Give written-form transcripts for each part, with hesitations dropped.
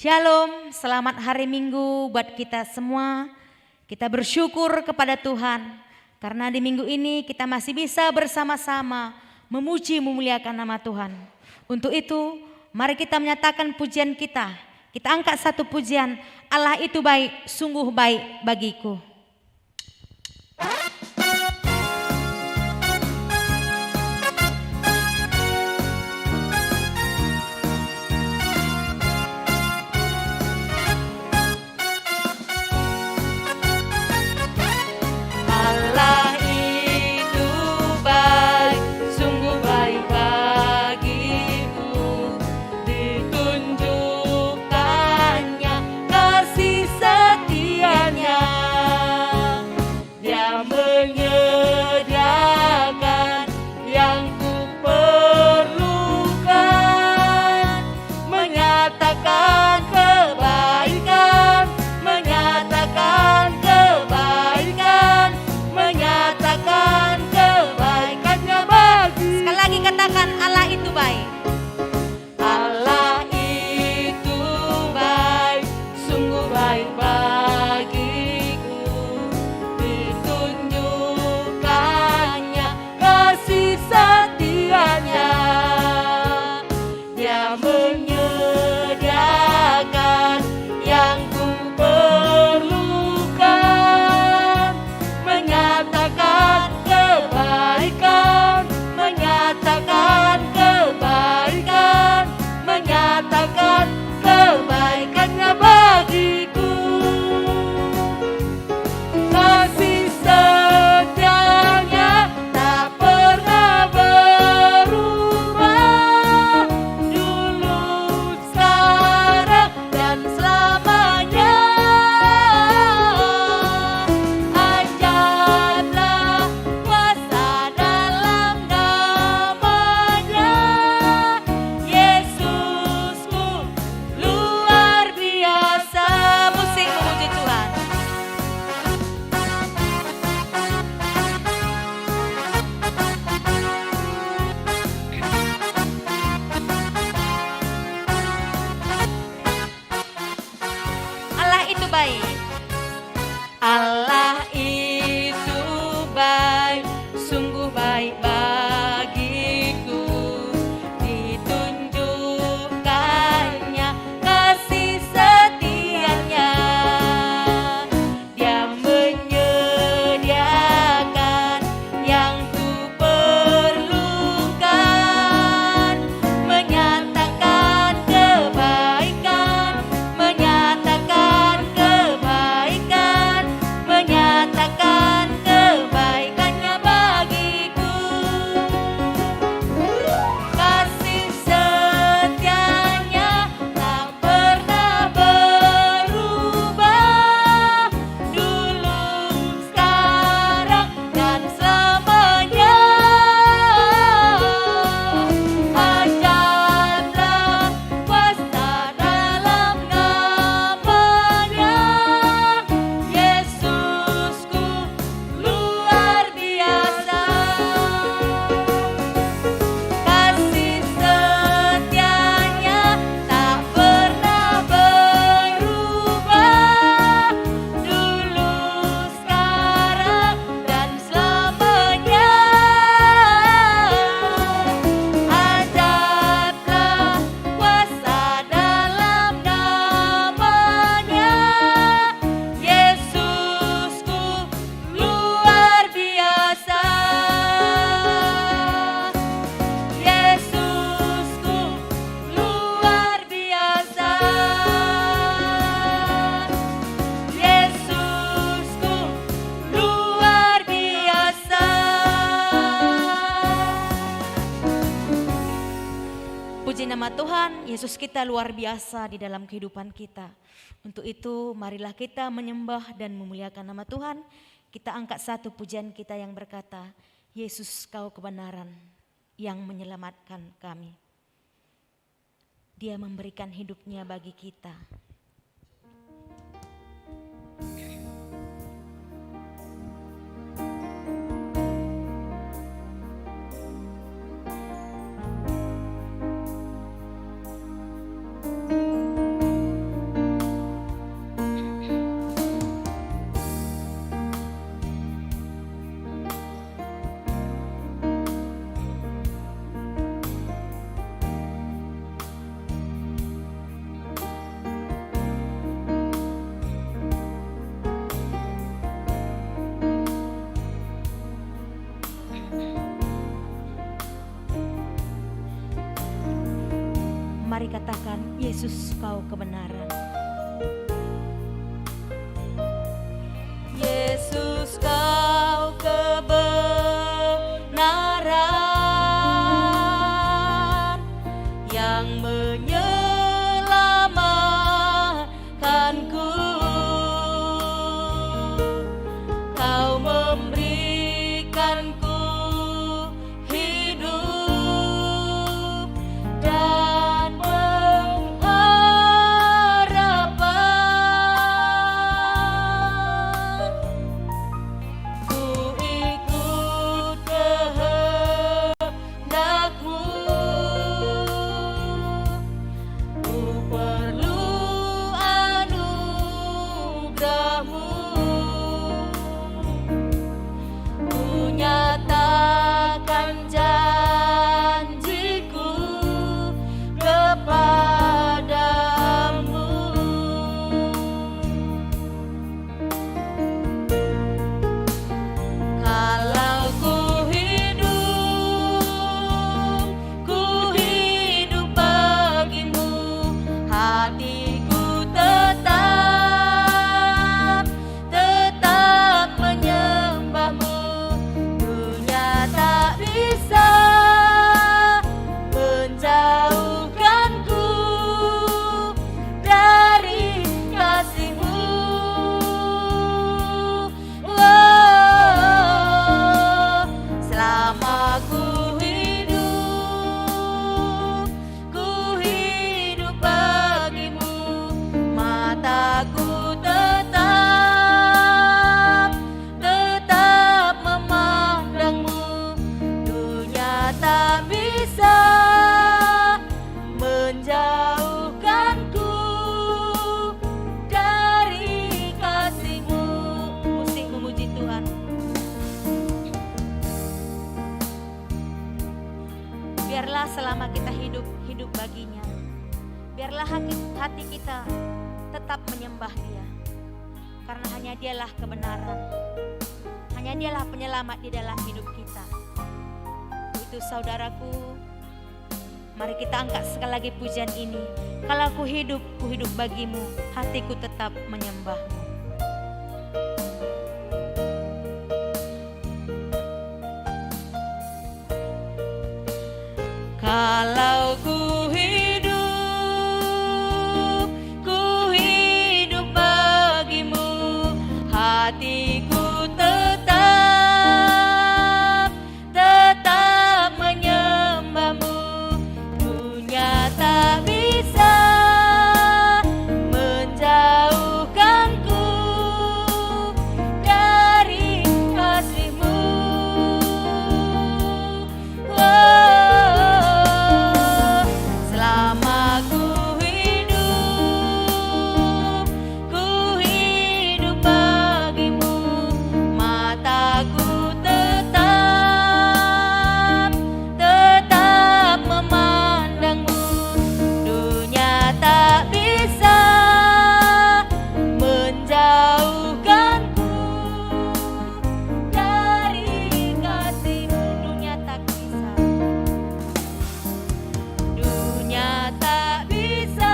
Shalom, selamat hari Minggu buat kita semua. Kita bersyukur kepada Tuhan karena di minggu ini kita masih bisa bersama-sama memuji memuliakan nama Tuhan. Untuk itu, mari kita menyatakan pujian kita. Kita angkat satu pujian, Allah itu baik, sungguh baik bagiku. Allah itu baik, sungguh baik bagiku. Ditunjukkannya kasih setianya. Dia menyediakan yang kuperlukan, menyatakan kebaikan, menyatakan kebaikan, menyatakan kebaikannya bagiku. Kasih setianya tak pernah berubah, dulu, sekarang, dan selamanya. Ajaiblah kuasa dalam namanya. Yesusku luar biasa. Kasih setianya tak pernah berubah, dulu, sekarang, dan selamanya. Ajaiblah kuasa dalam namanya. Yesusku luar biasa. Yesusku luar biasa. Yesusku luar biasa. Puji nama Tuhan, Yesus kita luar biasa di dalam kehidupan kita. Untuk itu marilah kita menyembah dan memuliakan nama Tuhan. Kita angkat satu pujian kita yang berkata, Yesus kau kebenaran yang menyelamatkan kami. Dia memberikan hidupnya bagi kita. Mari katakan, Yesus kau kebenaran. Yesus kau kebenaran yang menyelamatkanku. Kau memberikanku hidup dan pengharapan. Ku ikut kehendak-Mu, ku perlu anugerah-Mu. Ku nyatakan janjiku kepadamu. Kalau ku hidup bagimu, hatiku tetap menyembah-Mu. Dunia tak bisa menjauhkanku dari kasih-Mu. Oh, selama ku hidup bagimu, mataku tetap memandang-Mu. Dunia tak bisa menjauhkanku dari kasih-Mu. Musik memuji Tuhan. Biarlah selama kita hidup baginya, biarlah hati kita tetap menyembah Dia, karena hanya Dialah kebenaran, hanya Dialah penyelamat di dalam hidup kita. Itu saudaraku, mari kita angkat sekali lagi pujian ini. Kalau ku hidup bagimu, hatiku tetap menyembah-Mu. Kalau ku hidup bagimu, hatiku tetap menyembah-Mu. Dunia tak bisa menjauhkanku dari kasih-Mu. Oh, selama ku hidup bagimu, mataku tetap memandang-Mu. Dunia tak bisa menjauhkanku dari kasih-Mu. Dunia tak bisa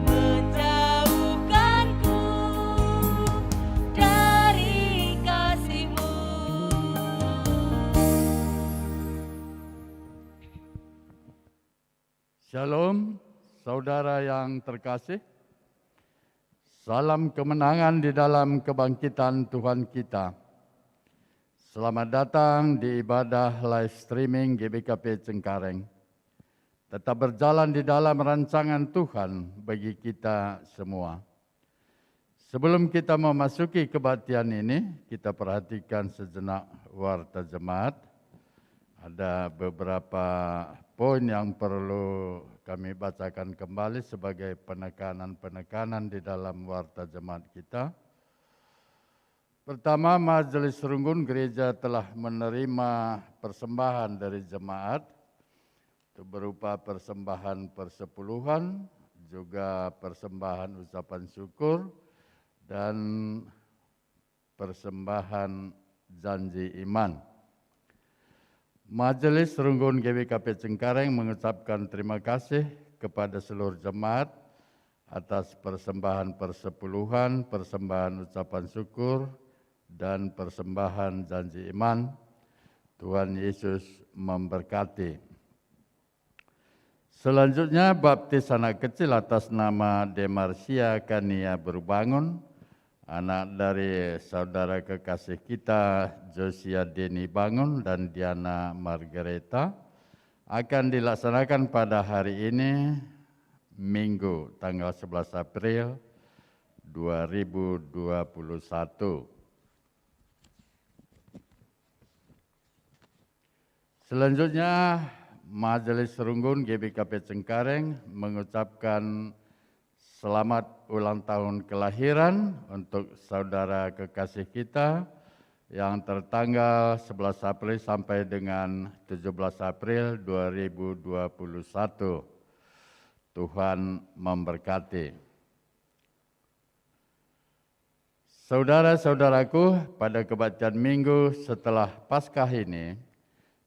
menjauhkanku dari kasih-Mu. Shalom, saudara yang terkasih. Salam kemenangan di dalam kebangkitan Tuhan kita. Selamat datang di ibadah live streaming GBKP Cengkareng. Tetap berjalan di dalam rancangan Tuhan bagi kita semua. Sebelum kita memasuki kebaktian ini, kita perhatikan sejenak warta jemaat. Ada beberapa poin yang perlu kami bacakan kembali sebagai penekanan-penekanan di dalam warta jemaat kita. Pertama, Majelis Runggun Gereja telah menerima persembahan dari jemaat, itu berupa persembahan persepuluhan, juga persembahan ucapan syukur, dan persembahan janji iman. Majelis Runggun GBKP Cengkareng mengucapkan terima kasih kepada seluruh jemaat atas persembahan persepuluhan, persembahan ucapan syukur, dan persembahan janji iman. Tuhan Yesus memberkati. Selanjutnya, baptis anak kecil atas nama Demarsia Kania Berbangun, anak dari saudara kekasih kita Josia Deni Bangun dan Diana Margareta, akan dilaksanakan pada hari ini, Minggu, tanggal 11 April 2021. Selanjutnya, Majelis Runggun GBKP Cengkareng mengucapkan selamat ulang tahun kelahiran untuk saudara kekasih kita yang tertanggal 11 April sampai dengan 17 April 2021. Tuhan memberkati. Saudara-saudaraku, pada kebacaan minggu setelah Paskah ini,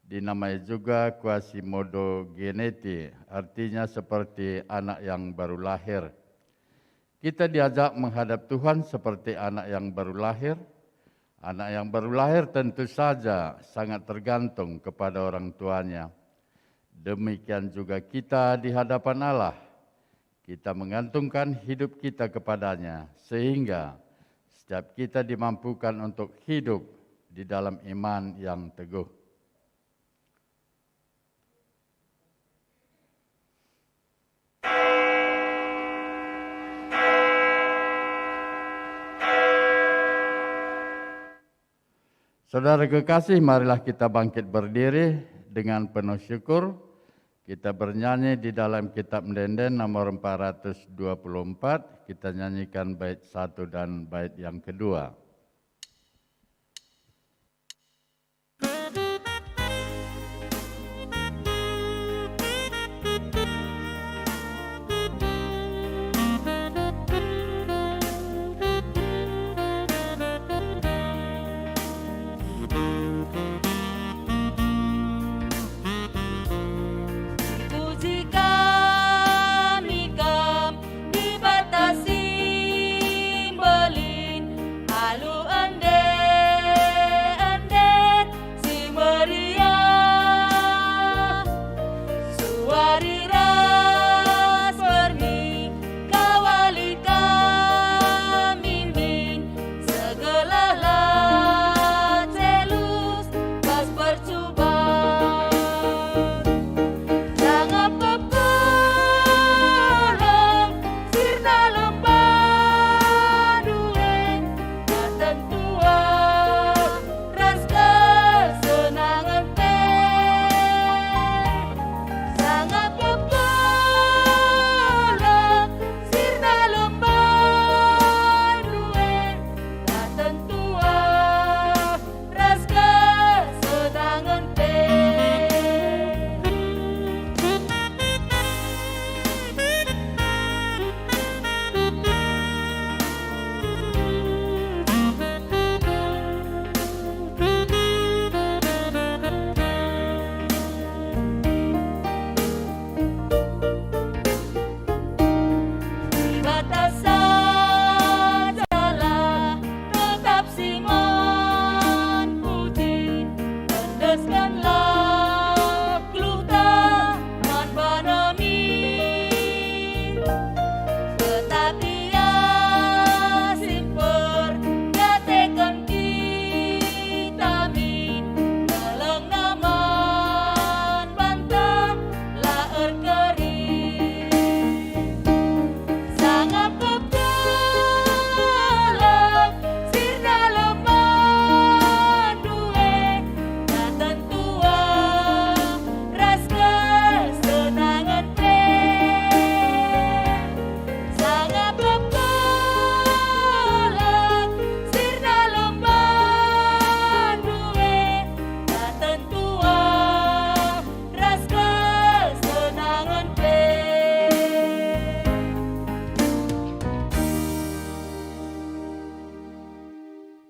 dinamai juga Quasimodo Geneti, artinya seperti anak yang baru lahir. Kita diajak menghadap Tuhan seperti anak yang baru lahir. Anak yang baru lahir tentu saja sangat tergantung kepada orang tuanya. Demikian juga kita di hadapan Allah. Kita mengantungkan hidup kita kepadanya, sehingga setiap kita dimampukan untuk hidup di dalam iman yang teguh. Saudara kekasih, marilah kita bangkit berdiri dengan penuh syukur. Kita bernyanyi di dalam kitab Mendenden nomor 424. Kita nyanyikan bait 1 dan bait yang kedua.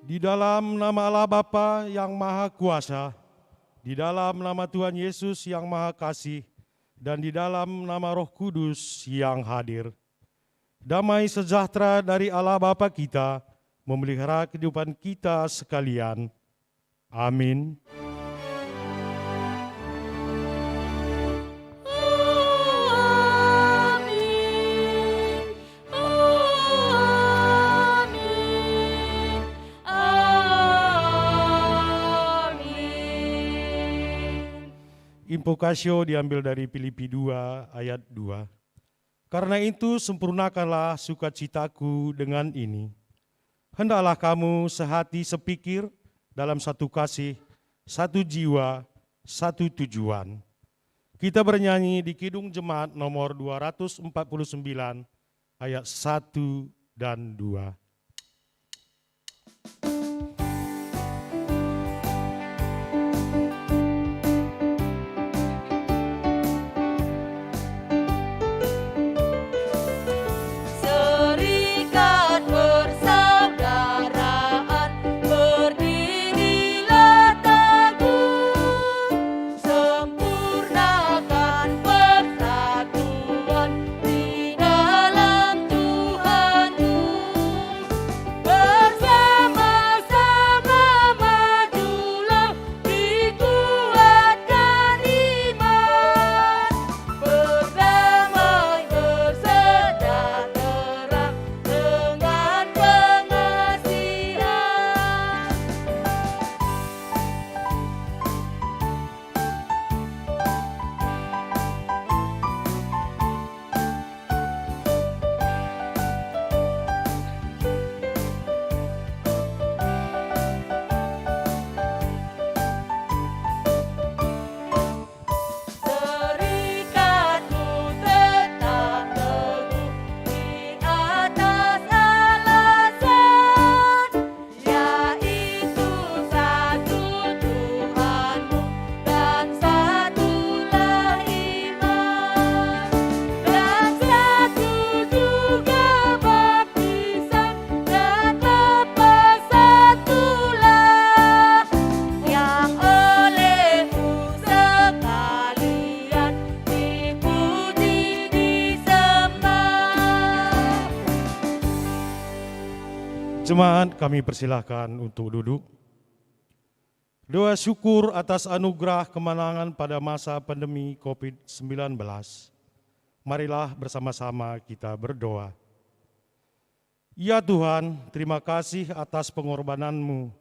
Di dalam nama Allah Bapa yang Maha Kuasa di dalam nama Tuhan Yesus yang Maha Kasih, dan di dalam nama Roh Kudus yang hadir. Damai sejahtera dari Allah Bapa kita memelihara kehidupan kita sekalian. Amin. Invokasio diambil dari Filipi 2 ayat 2. Karena itu sempurnakanlah sukacitaku dengan ini. Hendaklah kamu sehati sepikir dalam satu kasih, satu jiwa, satu tujuan. Kita bernyanyi di Kidung Jemaat nomor 249 ayat 1 dan 2. Jemaat, kami persilahkan untuk duduk. Doa syukur atas anugerah kemenangan pada masa pandemi COVID-19. Marilah bersama-sama kita berdoa. Ya Tuhan, terima kasih atas pengorbanan-Mu.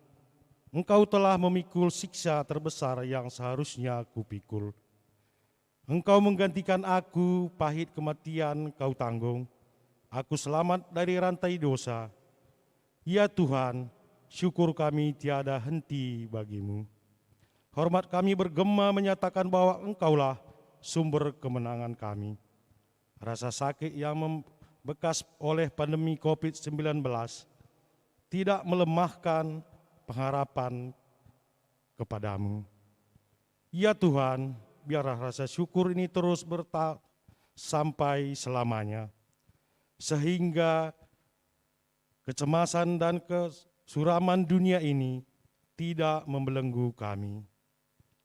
Engkau telah memikul siksa terbesar yang seharusnya kupikul. Engkau menggantikan aku, pahit kematian Kau tanggung. Aku selamat dari rantai dosa. Ya Tuhan, syukur kami tiada henti bagi-Mu. Hormat kami bergema menyatakan bahwa Engkaulah sumber kemenangan kami. Rasa sakit yang membekas oleh pandemi COVID-19 tidak melemahkan pengharapan kepadamu. Ya Tuhan, biarlah rasa syukur ini terus sampai selamanya. Sehingga kecemasan dan kesuraman dunia ini tidak membelenggu kami.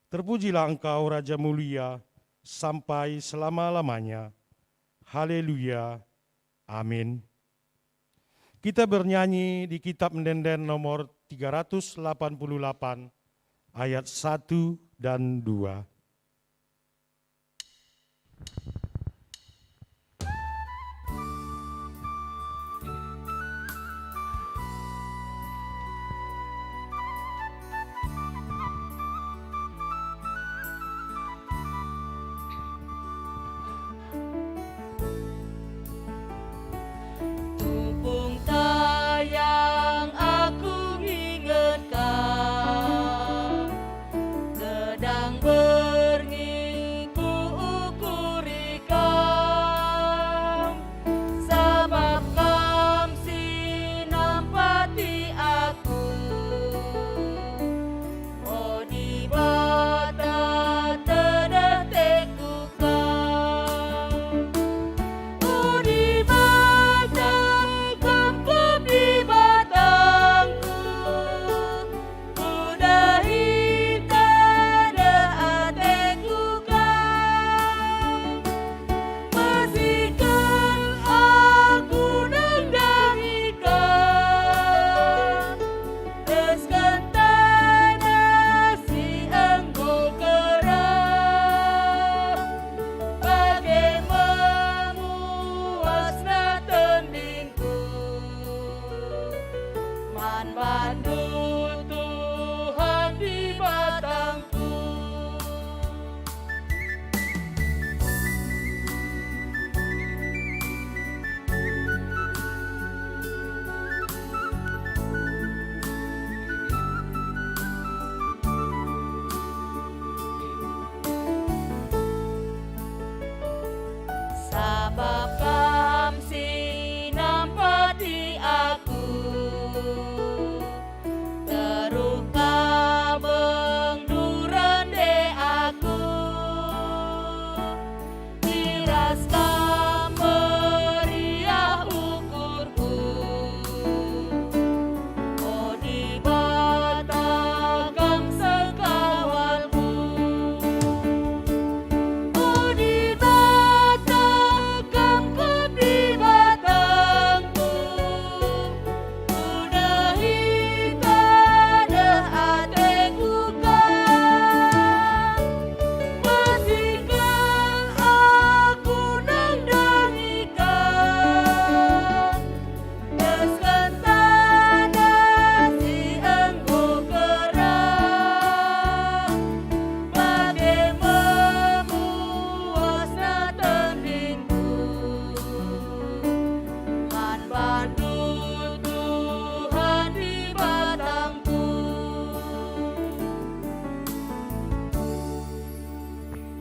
Terpujilah Engkau Raja Mulia sampai selama-lamanya. Haleluya. Amin. Kita bernyanyi di kitab Mendenden nomor 388 ayat 1 dan 2. Sedang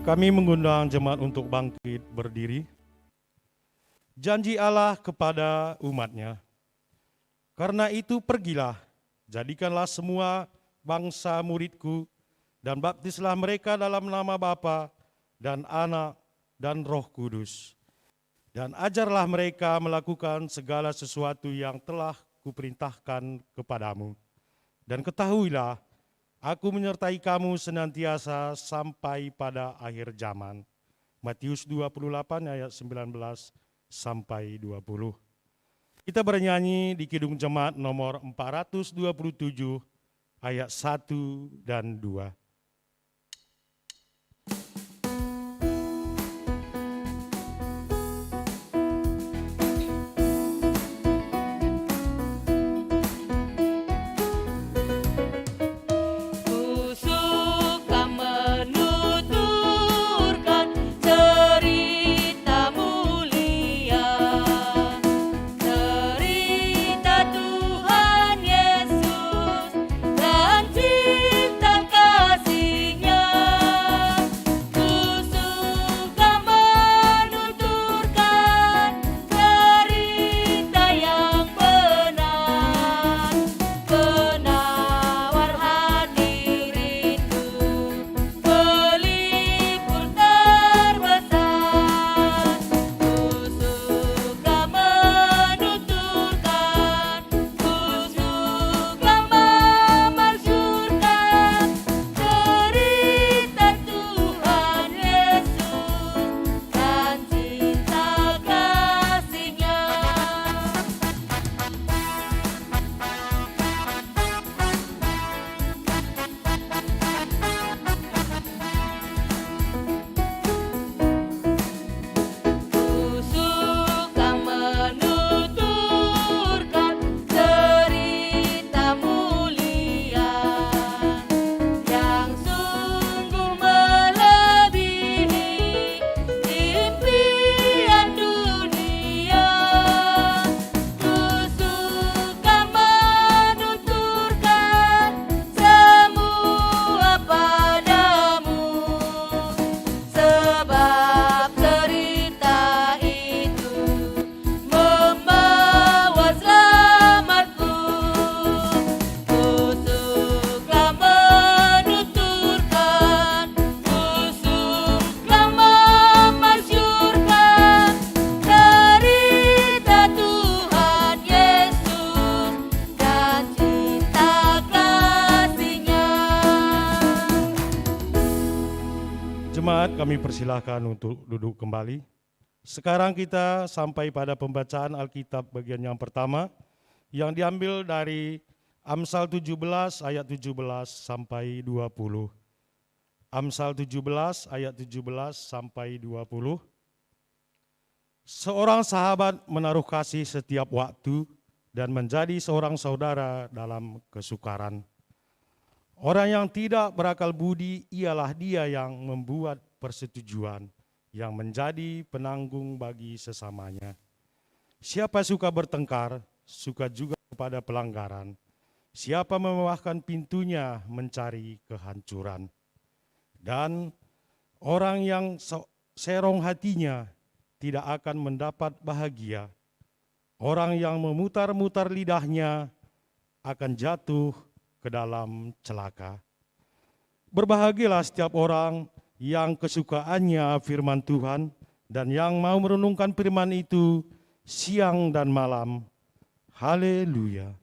Kami mengundang jemaat untuk bangkit berdiri. Janji Allah kepada umat-Nya. Karena itu pergilah, jadikanlah semua bangsa muridku, dan baptislah mereka dalam nama Bapa dan Anak dan Roh Kudus. Dan ajarlah mereka melakukan segala sesuatu yang telah kuperintahkan kepadamu. Dan ketahuilah, aku menyertai kamu senantiasa sampai pada akhir zaman. Matius 28 ayat 19 sampai 20. Kita bernyanyi di Kidung Jemaat nomor 427 ayat 1 dan 2. Jemaat, kami persilahkan untuk duduk kembali. Sekarang kita sampai pada pembacaan Alkitab bagian yang pertama yang diambil dari Amsal 17 ayat 17 sampai 20. Amsal 17 ayat 17 sampai 20. Seorang sahabat menaruh kasih setiap waktu dan menjadi seorang saudara dalam kesukaran. Orang yang tidak berakal budi ialah dia yang membuat persetujuan, yang menjadi penanggung bagi sesamanya. Siapa suka bertengkar, suka juga kepada pelanggaran. Siapa memewahkan pintunya mencari kehancuran. Dan orang yang serong hatinya tidak akan mendapat bahagia. Orang yang memutar-mutar lidahnya akan jatuh ke dalam celaka. Berbahagialah setiap orang yang kesukaannya firman Tuhan dan yang mau merenungkan firman itu siang dan malam. Haleluya.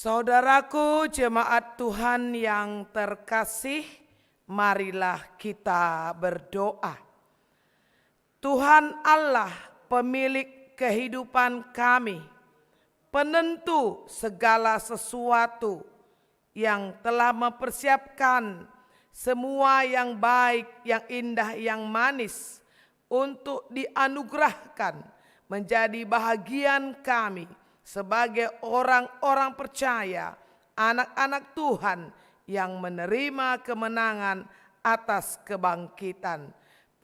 Saudaraku jemaat Tuhan yang terkasih, marilah kita berdoa. Tuhan Allah, pemilik kehidupan kami, penentu segala sesuatu yang telah mempersiapkan semua yang baik, yang indah, yang manis untuk dianugerahkan menjadi bahagian kami sebagai orang-orang percaya, anak-anak Tuhan yang menerima kemenangan atas kebangkitan.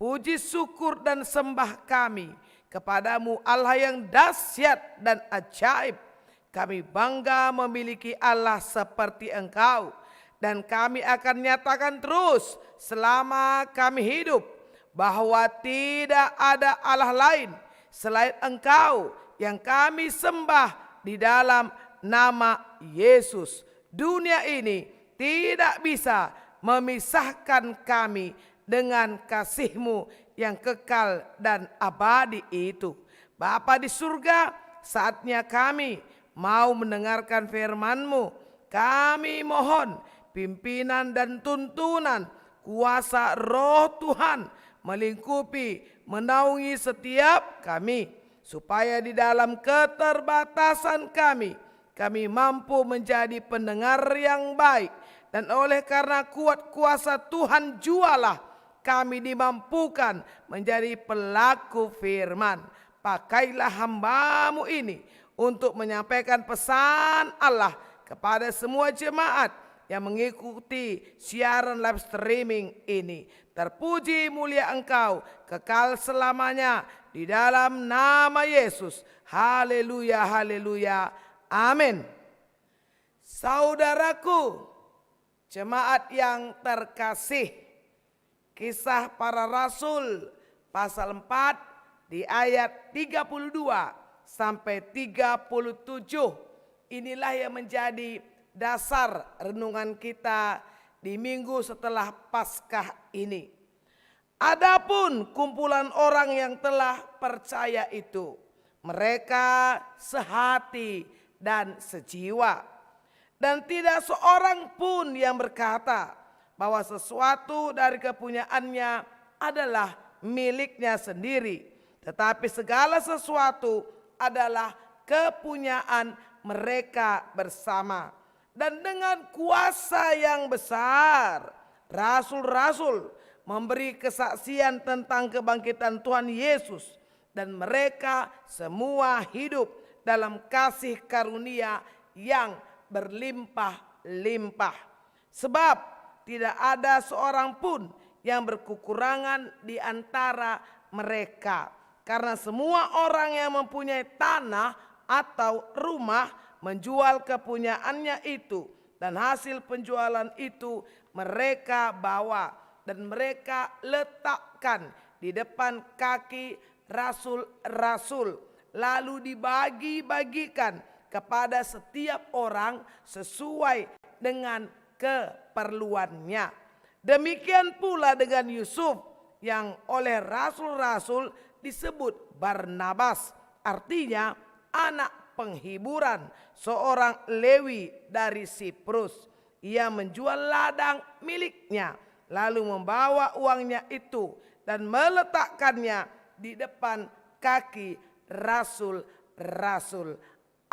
Puji syukur dan sembah kami kepadamu Allah yang dahsyat dan ajaib. Kami bangga memiliki Allah seperti Engkau, dan kami akan nyatakan terus selama kami hidup bahwa tidak ada Allah lain selain Engkau yang kami sembah di dalam nama Yesus. Dunia ini tidak bisa memisahkan kami dengan kasih-Mu yang kekal dan abadi itu. Bapa di surga, saatnya kami mau mendengarkan firman-Mu. Kami mohon pimpinan dan tuntunan kuasa Roh Tuhan melingkupi, menaungi setiap kami, supaya di dalam keterbatasan kami mampu menjadi pendengar yang baik, dan oleh karena kuat kuasa Tuhan jualah kami dimampukan menjadi pelaku firman. Pakailah hamba-Mu ini untuk menyampaikan pesan Allah kepada semua jemaat yang mengikuti siaran live streaming ini. Terpuji mulia Engkau kekal selamanya di dalam nama Yesus. Haleluya, haleluya, amin. Saudaraku, jemaat yang terkasih, Kisah Para Rasul pasal 4 di ayat 32 sampai 37. Inilah yang menjadi dasar renungan kita di minggu setelah Paskah ini. Adapun kumpulan orang yang telah percaya itu, mereka sehati dan sejiwa, dan tidak seorang pun yang berkata bahwa sesuatu dari kepunyaannya adalah miliknya sendiri, tetapi segala sesuatu adalah kepunyaan mereka bersama. Dan dengan kuasa yang besar, rasul-rasul memberi kesaksian tentang kebangkitan Tuhan Yesus, dan mereka semua hidup dalam kasih karunia yang berlimpah-limpah. Sebab tidak ada seorang pun yang berkekurangan di antara mereka, karena semua orang yang mempunyai tanah atau rumah menjual kepunyaannya itu, dan hasil penjualan itu mereka bawa dan mereka letakkan di depan kaki rasul-rasul, lalu dibagi-bagikan kepada setiap orang sesuai dengan keperluannya. Demikian pula dengan Yusuf yang oleh rasul-rasul disebut Barnabas, artinya anak penghiburan, seorang Lewi dari Siprus. Ia menjual ladang miliknya, lalu membawa uangnya itu dan meletakkannya di depan kaki rasul-rasul.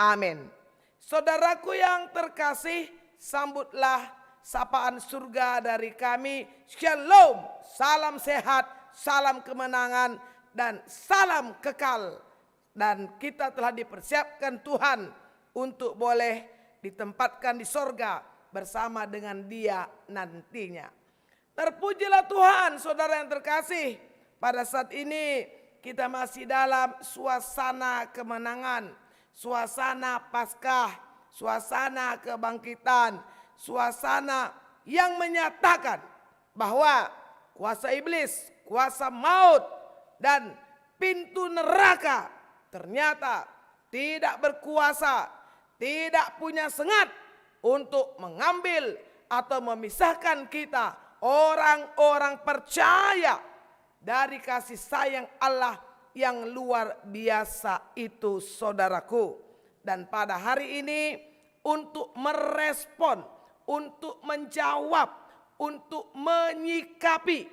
Amin. Saudaraku yang terkasih, sambutlah sapaan surga dari kami. Shalom, salam sehat, salam kemenangan, dan salam kekal. Dan kita telah dipersiapkan Tuhan untuk boleh ditempatkan di sorga bersama dengan Dia nantinya. Terpujilah Tuhan, saudara yang terkasih. Pada saat ini kita masih dalam suasana kemenangan, suasana Paskah, suasana kebangkitan, suasana yang menyatakan bahwa kuasa iblis, kuasa maut, dan pintu neraka ternyata tidak berkuasa, tidak punya sengat untuk mengambil atau memisahkan kita orang-orang percaya dari kasih sayang Allah yang luar biasa itu, saudaraku. Dan pada hari ini untuk merespon, untuk menjawab, untuk menyikapi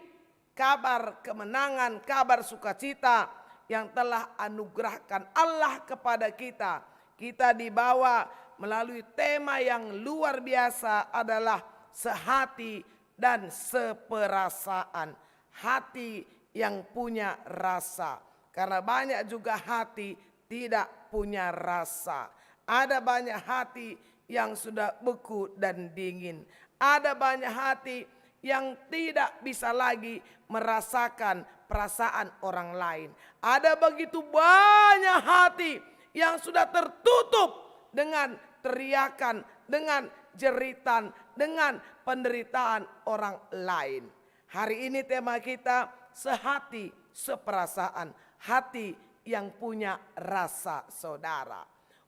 kabar kemenangan, kabar sukacita yang telah anugerahkan Allah kepada kita. Kita dibawa melalui tema yang luar biasa adalah sehati dan seperasaan. Hati yang punya rasa. Karena banyak juga hati tidak punya rasa. Ada banyak hati yang sudah beku dan dingin. Ada banyak hati yang tidak bisa lagi merasakan perasaan orang lain. Ada begitu banyak hati yang sudah tertutup dengan teriakan, dengan jeritan, dengan penderitaan orang lain. Hari ini tema kita sehati, seperasaan. Hati yang punya rasa, saudara.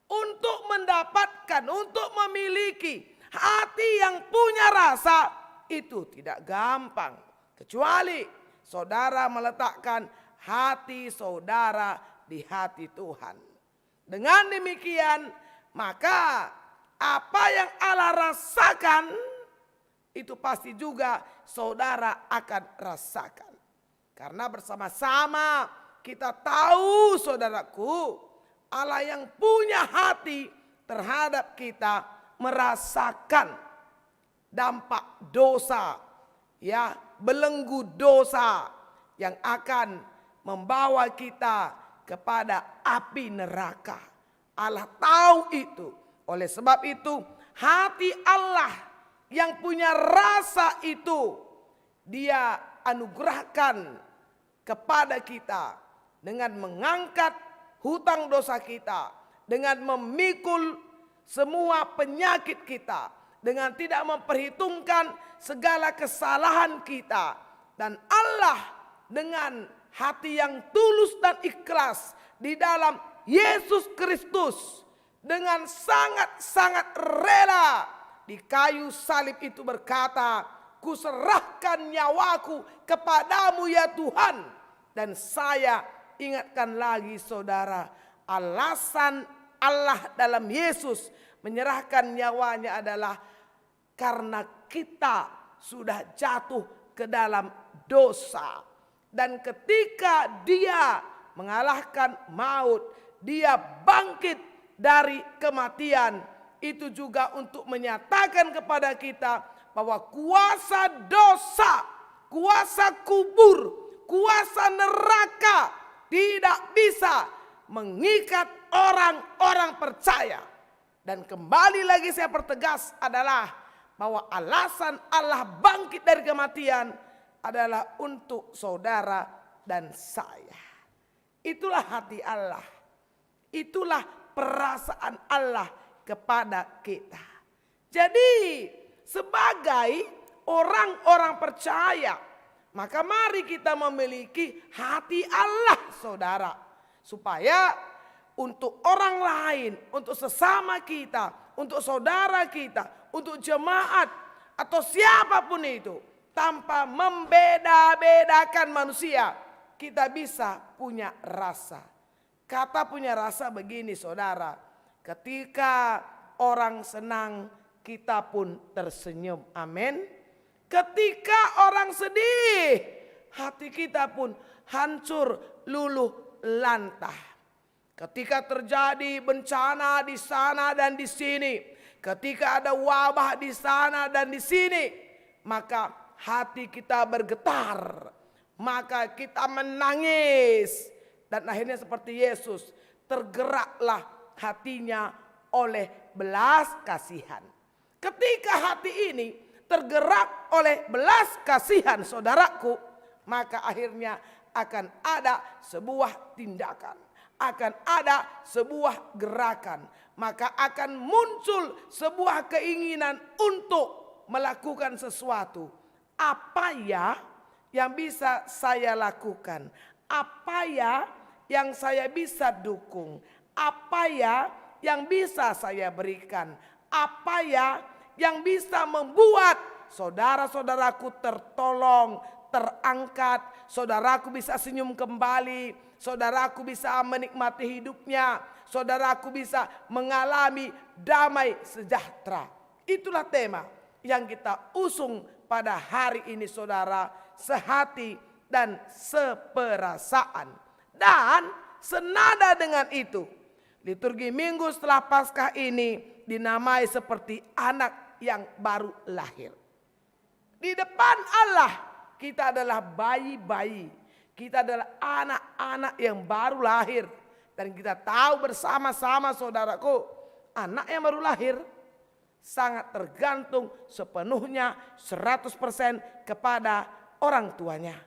Untuk mendapatkan, untuk memiliki hati yang punya rasa, itu tidak gampang. Kecuali saudara meletakkan hati saudara di hati Tuhan. Dengan demikian, maka apa yang Allah rasakan, itu pasti juga saudara akan rasakan. Karena bersama-sama kita tahu, saudaraku, Allah yang punya hati terhadap kita merasakan dampak dosa, ya, belenggu dosa yang akan membawa kita kepada api neraka. Allah tahu itu. Oleh sebab itu, hati Allah yang punya rasa itu Dia anugerahkan kepada kita dengan mengangkat hutang dosa kita, dengan memikul semua penyakit kita, dengan tidak memperhitungkan segala kesalahan kita. Dan Allah dengan hati yang tulus dan ikhlas di dalam Yesus Kristus, dengan sangat-sangat rela di kayu salib itu berkata, "Kuserahkan nyawaku kepadamu ya Tuhan." Dan saya ingatkan lagi saudara, alasan Allah dalam Yesus menyerahkan nyawanya adalah karena kita sudah jatuh ke dalam dosa. Dan ketika Dia mengalahkan maut, Dia bangkit dari kematian, itu juga untuk menyatakan kepada kita bahwa kuasa dosa, kuasa kubur, kuasa neraka tidak bisa mengikat orang-orang percaya. Dan kembali lagi saya pertegas adalah bahwa alasan Allah bangkit dari kematian adalah untuk saudara dan saya. Itulah hati Allah. Itulah perasaan Allah kepada kita. Jadi sebagai orang-orang percaya, maka mari kita memiliki hati Allah, saudara. Supaya untuk orang lain, untuk sesama kita, untuk saudara kita, untuk jemaat atau siapapun itu, tanpa membeda-bedakan manusia, kita bisa punya rasa. Kata punya rasa begini, saudara. Ketika orang senang, kita pun tersenyum. Amin. Ketika orang sedih, hati kita pun hancur luluh lantah. Ketika terjadi bencana di sana dan di sini, ketika ada wabah di sana dan di sini, maka hati kita bergetar, maka kita menangis. Dan akhirnya seperti Yesus, tergeraklah hatinya oleh belas kasihan. Ketika hati ini tergerak oleh belas kasihan, saudaraku, maka akhirnya akan ada sebuah tindakan, akan ada sebuah gerakan, maka akan muncul sebuah keinginan untuk melakukan sesuatu. Apa ya yang bisa saya lakukan? Apa ya yang saya bisa dukung? Apa ya yang bisa saya berikan? Apa ya yang bisa membuat saudara-saudaraku tertolong, terangkat, saudaraku bisa senyum kembali, saudaraku bisa menikmati hidupnya, saudaraku bisa mengalami damai sejahtera. Itulah tema yang kita usung pada hari ini, saudara, sehati dan seperasaan. Dan senada dengan itu, liturgi Minggu setelah Paskah ini dinamai seperti anak yang baru lahir. Di depan Allah kita adalah bayi-bayi. Kita adalah anak-anak yang baru lahir. Dan kita tahu bersama-sama saudaraku, anak yang baru lahir sangat tergantung sepenuhnya 100% kepada orang tuanya.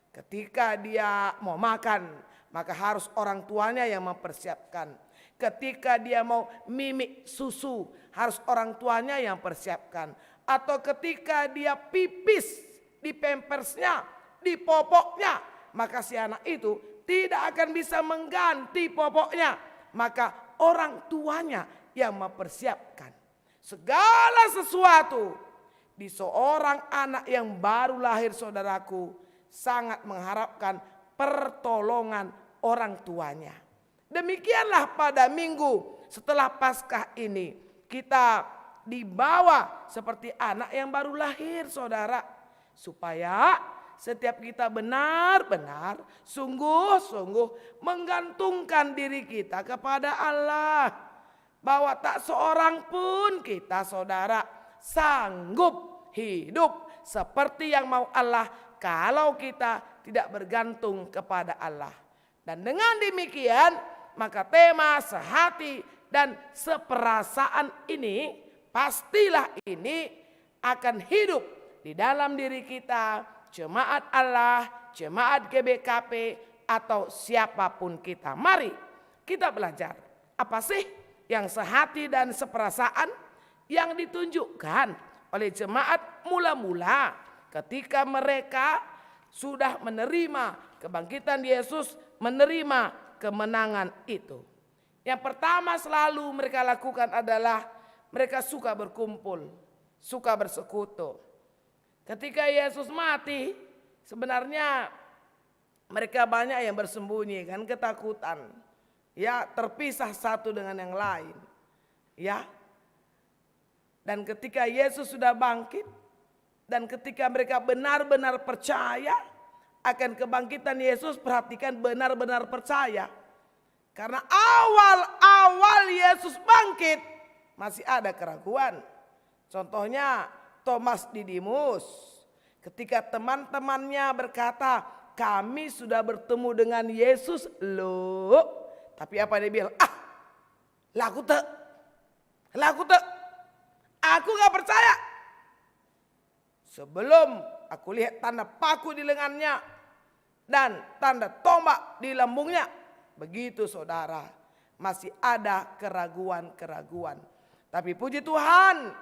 Ketika dia mau makan, maka harus orang tuanya yang mempersiapkan. Ketika dia mau mimik susu, harus orang tuanya yang persiapkan. Atau ketika dia pipis di pampersnya, di popoknya, maka si anak itu tidak akan bisa mengganti popoknya. Maka orang tuanya yang mempersiapkan. Segala sesuatu di seorang anak yang baru lahir saudaraku sangat mengharapkan pertolongan orang tuanya. Demikianlah pada minggu setelah Paskah ini kita dibawa seperti anak yang baru lahir saudara. Supaya setiap kita benar-benar sungguh-sungguh menggantungkan diri kita kepada Allah. Bahwa tak seorang pun kita saudara sanggup hidup seperti yang mau Allah kalau kita tidak bergantung kepada Allah. Dan dengan demikian maka tema sehati dan seperasaan ini pastilah ini akan hidup di dalam diri kita, jemaat Allah, jemaat GBKP atau siapapun kita. Mari kita belajar. Apa sih yang sehati dan seperasaan yang ditunjukkan oleh jemaat mula-mula ketika mereka sudah menerima kebangkitan Yesus, menerima kemenangan itu. Yang pertama selalu mereka lakukan adalah mereka suka berkumpul, suka bersekutu. Ketika Yesus mati, sebenarnya mereka banyak yang bersembunyi kan, ketakutan. Ya, terpisah satu dengan yang lain. Ya. Dan ketika Yesus sudah bangkit dan ketika mereka benar-benar percaya akan kebangkitan Yesus, perhatikan benar-benar percaya. Karena awal-awal Yesus bangkit masih ada keraguan. Contohnya Thomas Didimus. Ketika teman-temannya berkata, "Kami sudah bertemu dengan Yesus loh." Tapi apa dia bilang? Laku te. Aku gak percaya. Sebelum aku lihat tanda paku di lengannya dan tanda tombak di lambungnya. Begitu saudara, masih ada keraguan-keraguan. Tapi puji Tuhan,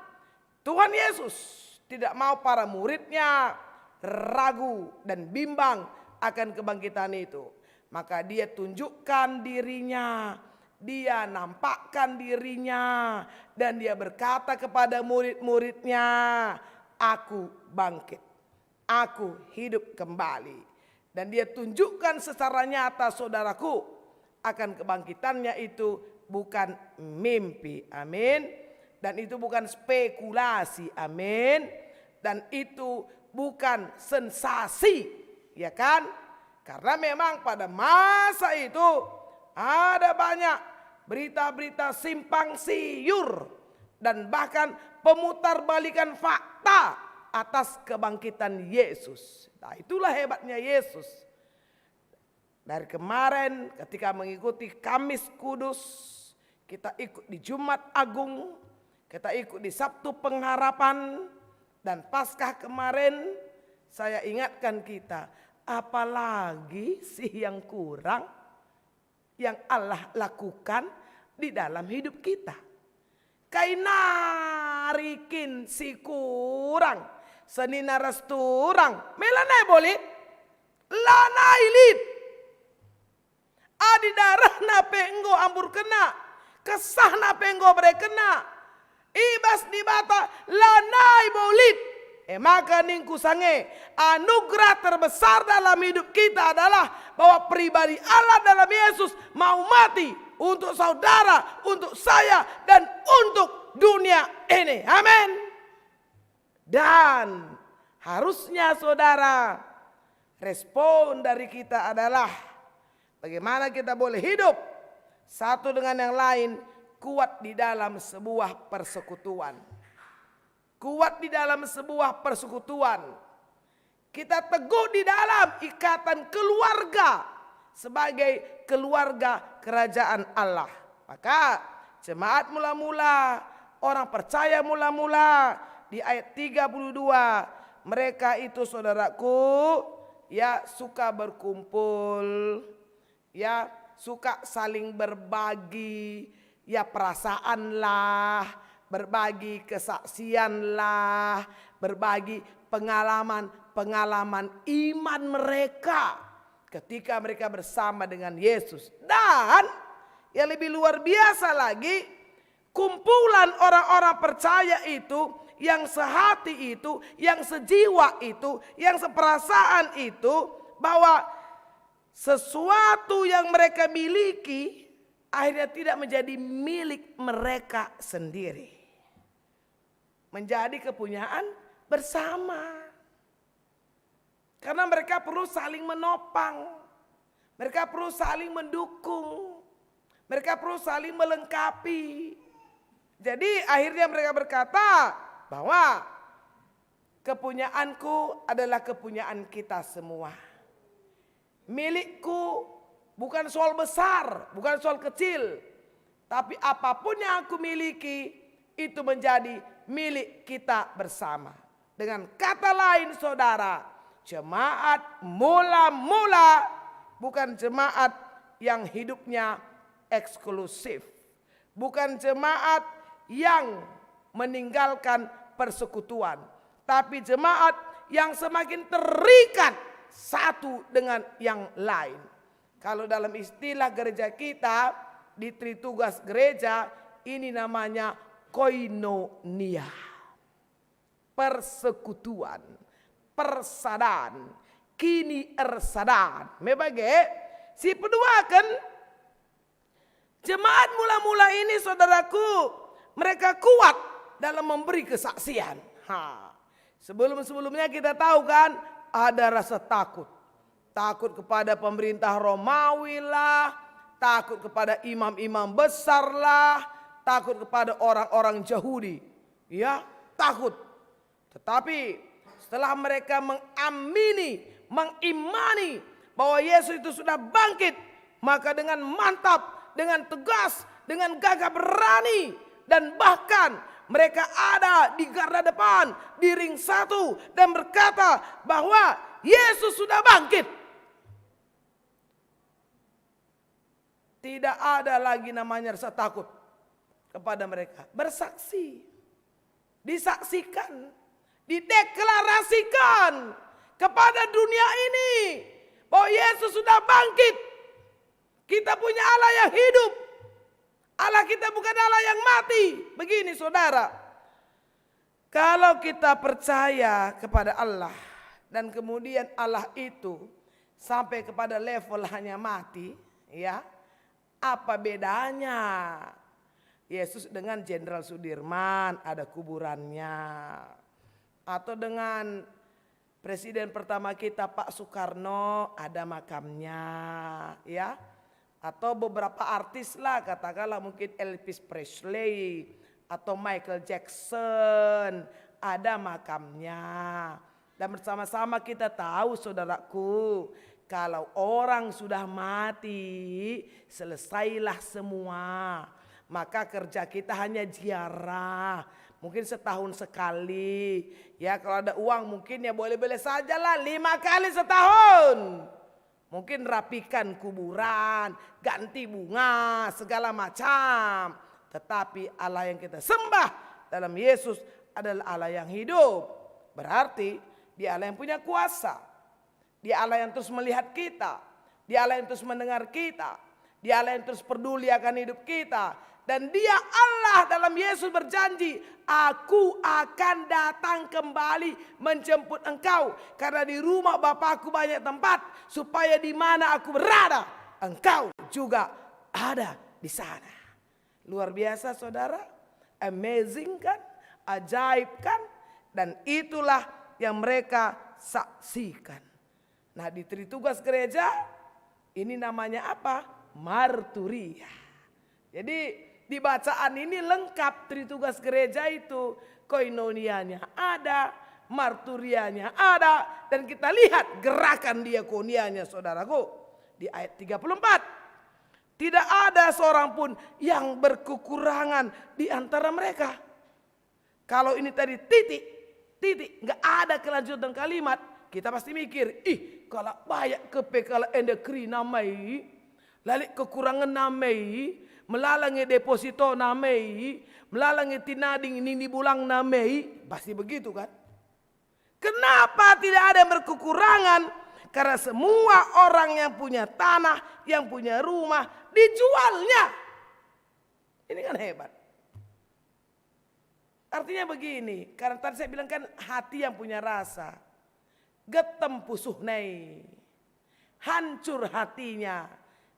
Tuhan Yesus tidak mau para muridnya ragu dan bimbang akan kebangkitan itu. Maka dia tunjukkan dirinya, dia nampakkan dirinya, dan dia berkata kepada murid-muridnya, "Aku bangkit, aku hidup kembali." Dan dia tunjukkan secara nyata saudaraku, akan kebangkitannya itu bukan mimpi, amin. Dan itu bukan spekulasi, amin. Dan itu bukan sensasi, ya kan? Karena memang pada masa itu ada banyak berita-berita simpang siur dan bahkan pemutarbalikan fakta atas kebangkitan Yesus. Nah, itulah hebatnya Yesus. Dari kemarin ketika mengikuti Kamis Kudus, kita ikut di Jumat Agung, kita ikut di Sabtu Pengharapan, dan Paskah kemarin saya ingatkan kita, apalagi sih yang kurang yang Allah lakukan di dalam hidup kita. Kainarikin si kurang, senina resturang, melanai bolit, lanai lid. Adi darah na penggo ambur kena, kesah na penggo bre kena, ibas di bata lanai bolit. Maka ningku sange, anugerah terbesar dalam hidup kita adalah bahwa pribadi Allah dalam Yesus mau mati untuk saudara, untuk saya, dan untuk dunia ini. Amin. Dan harusnya saudara, respon dari kita adalah bagaimana kita boleh hidup satu dengan yang lain kuat di dalam sebuah persekutuan. kuat di dalam sebuah persekutuan. Kita teguh di dalam ikatan keluarga sebagai keluarga kerajaan Allah. Maka jemaat mula-mula, orang percaya mula-mula di ayat 32, mereka itu saudaraku ya suka berkumpul, ya suka saling berbagi, ya perasaan lah, berbagi kesaksian lah, berbagi pengalaman iman mereka ketika mereka bersama dengan Yesus. Dan yang lebih luar biasa lagi, kumpulan orang-orang percaya itu, yang sehati itu, yang sejiwa itu, yang seperasaan itu, bahwa sesuatu yang mereka miliki akhirnya tidak menjadi milik mereka sendiri, menjadi kepunyaan bersama. Karena mereka perlu saling menopang, mereka perlu saling mendukung, mereka perlu saling melengkapi. Jadi akhirnya mereka berkata bahwa kepunyaanku adalah kepunyaan kita semua. Milikku bukan soal besar, bukan soal kecil, tapi apapun yang aku miliki itu menjadi milik kita bersama. Dengan kata lain saudara, jemaat mula-mula bukan jemaat yang hidupnya eksklusif, bukan jemaat yang meninggalkan persekutuan, tapi jemaat yang semakin terikat satu dengan yang lain. Kalau dalam istilah gereja kita di Tritugas Gereja, ini namanya koinonia, persekutuan, persadaan, kini ersadaan. Mebagai si peduakan jemaat mula-mula ini saudaraku, mereka kuat dalam memberi kesaksian. Sebelum-sebelumnya kita tahu kan ada rasa takut. Takut kepada pemerintah Romawi lah, takut kepada imam-imam besar lah, takut kepada orang-orang Yahudi. Ya, takut. Tetapi setelah mereka mengimani bahwa Yesus itu sudah bangkit, maka dengan mantap, dengan tegas, dengan gagah berani, dan bahkan mereka ada di garda depan, di ring 1, dan berkata bahwa Yesus sudah bangkit. Tidak ada lagi namanya rasa takut kepada mereka. Bersaksi, disaksikan, dideklarasikan kepada dunia ini bahwa Yesus sudah bangkit. Kita punya Allah yang hidup. Allah kita bukan Allah yang mati. Begini saudara, kalau kita percaya kepada Allah dan kemudian Allah itu sampai kepada level hanya mati, ya, apa bedanya Yesus dengan Jenderal Sudirman, ada kuburannya, atau dengan Presiden pertama kita Pak Soekarno, ada makamnya, ya. Atau beberapa artis lah, katakanlah mungkin Elvis Presley atau Michael Jackson, ada makamnya. Dan bersama-sama kita tahu saudaraku, kalau orang sudah mati, selesailah semua. Maka kerja kita hanya ziarah, mungkin setahun sekali. Ya kalau ada uang mungkin ya boleh-boleh saja lah 5 kali setahun. Mungkin rapikan kuburan, ganti bunga, segala macam. Tetapi Allah yang kita sembah dalam Yesus adalah Allah yang hidup. Berarti Dia Allah yang punya kuasa. Dia Allah yang terus melihat kita. Dia Allah yang terus mendengar kita. Dia Allah yang terus peduli akan hidup kita. Dan Dia Allah dalam Yesus berjanji, aku akan datang kembali menjemput engkau. Karena di rumah Bapakku banyak tempat, supaya di mana aku berada, engkau juga ada di sana. Luar biasa saudara, amazing kan, ajaib kan. Dan itulah yang mereka saksikan. Nah di Tritugas Gereja, ini namanya apa? Marturia. Jadi di bacaan ini lengkap tritugas gereja itu. Koinonianya ada, marturianya ada, dan kita lihat gerakan diakonianya saudaraku. Di ayat 34. Tidak ada seorang pun yang berkekurangan di antara mereka. Kalau ini tadi titik, nggak ada kelanjutan kalimat, kita pasti mikir, kalau banyak kalau endekri namai, lalu kekurangan namai, melalangi deposito namai, melalangi tinading ini dibulang namai, pasti begitu kan? Kenapa tidak ada yang berkekurangan? Karena semua orang yang punya tanah, yang punya rumah, dijualnya. Ini kan hebat. Artinya begini, karena tadi saya bilang kan hati yang punya rasa. Getem pusuh nei. Hancur hatinya.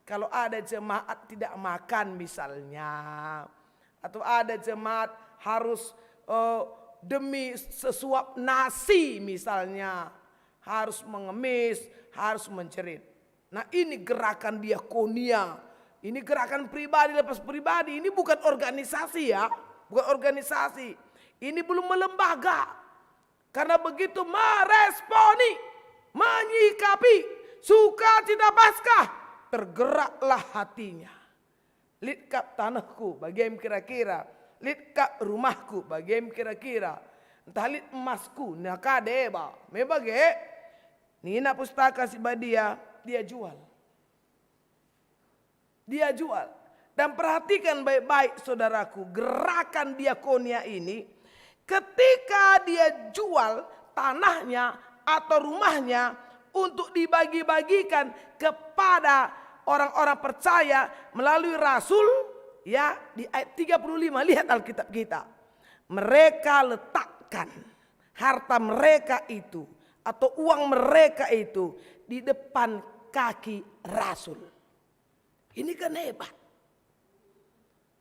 Kalau ada jemaat tidak makan misalnya. Atau ada jemaat harus demi sesuap nasi misalnya. Harus mengemis, harus menjerit. Nah ini gerakan diakonia. Ini gerakan pribadi lepas pribadi. Ini bukan organisasi ya. Bukan organisasi. Ini belum melembaga. Karena begitu meresponi, menyikapi sukacita Paskah, tergeraklah hatinya. Litkap tanahku bagian kira-kira. Litkap rumahku bagian kira-kira. Entah lit emasku nakadeba. Mebage. Nina pustaka si badia. Dia jual. Dia jual. Dan perhatikan baik-baik saudaraku, gerakan diakonia ini ketika dia jual tanahnya atau rumahnya untuk dibagi-bagikan kepada orang-orang percaya melalui rasul, ya di ayat 35 lihat Alkitab kita. Mereka letakkan harta mereka itu atau uang mereka itu di depan kaki rasul. Ini kan hebat.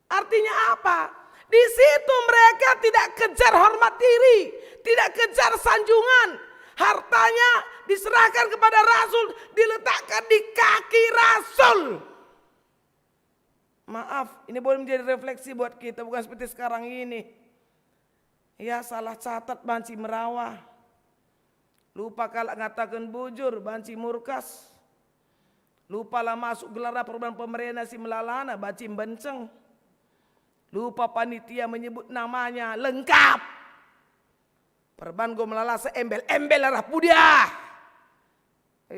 Artinya apa? Di situ mereka tidak kejar hormat diri, tidak kejar sanjungan. Hartanya diserahkan kepada rasul, diletakkan di kaki rasul. Maaf, ini boleh menjadi refleksi buat kita, bukan seperti sekarang ini. Ya salah catat banci merawah. Lupa kalau ngatakan bujur, banci murkas. Lupa lah masuk gelara perubahan pemerintah si melalana, banci benceng. Lupa panitia menyebut namanya lengkap. Perban go melala seembel-embel arah pudia.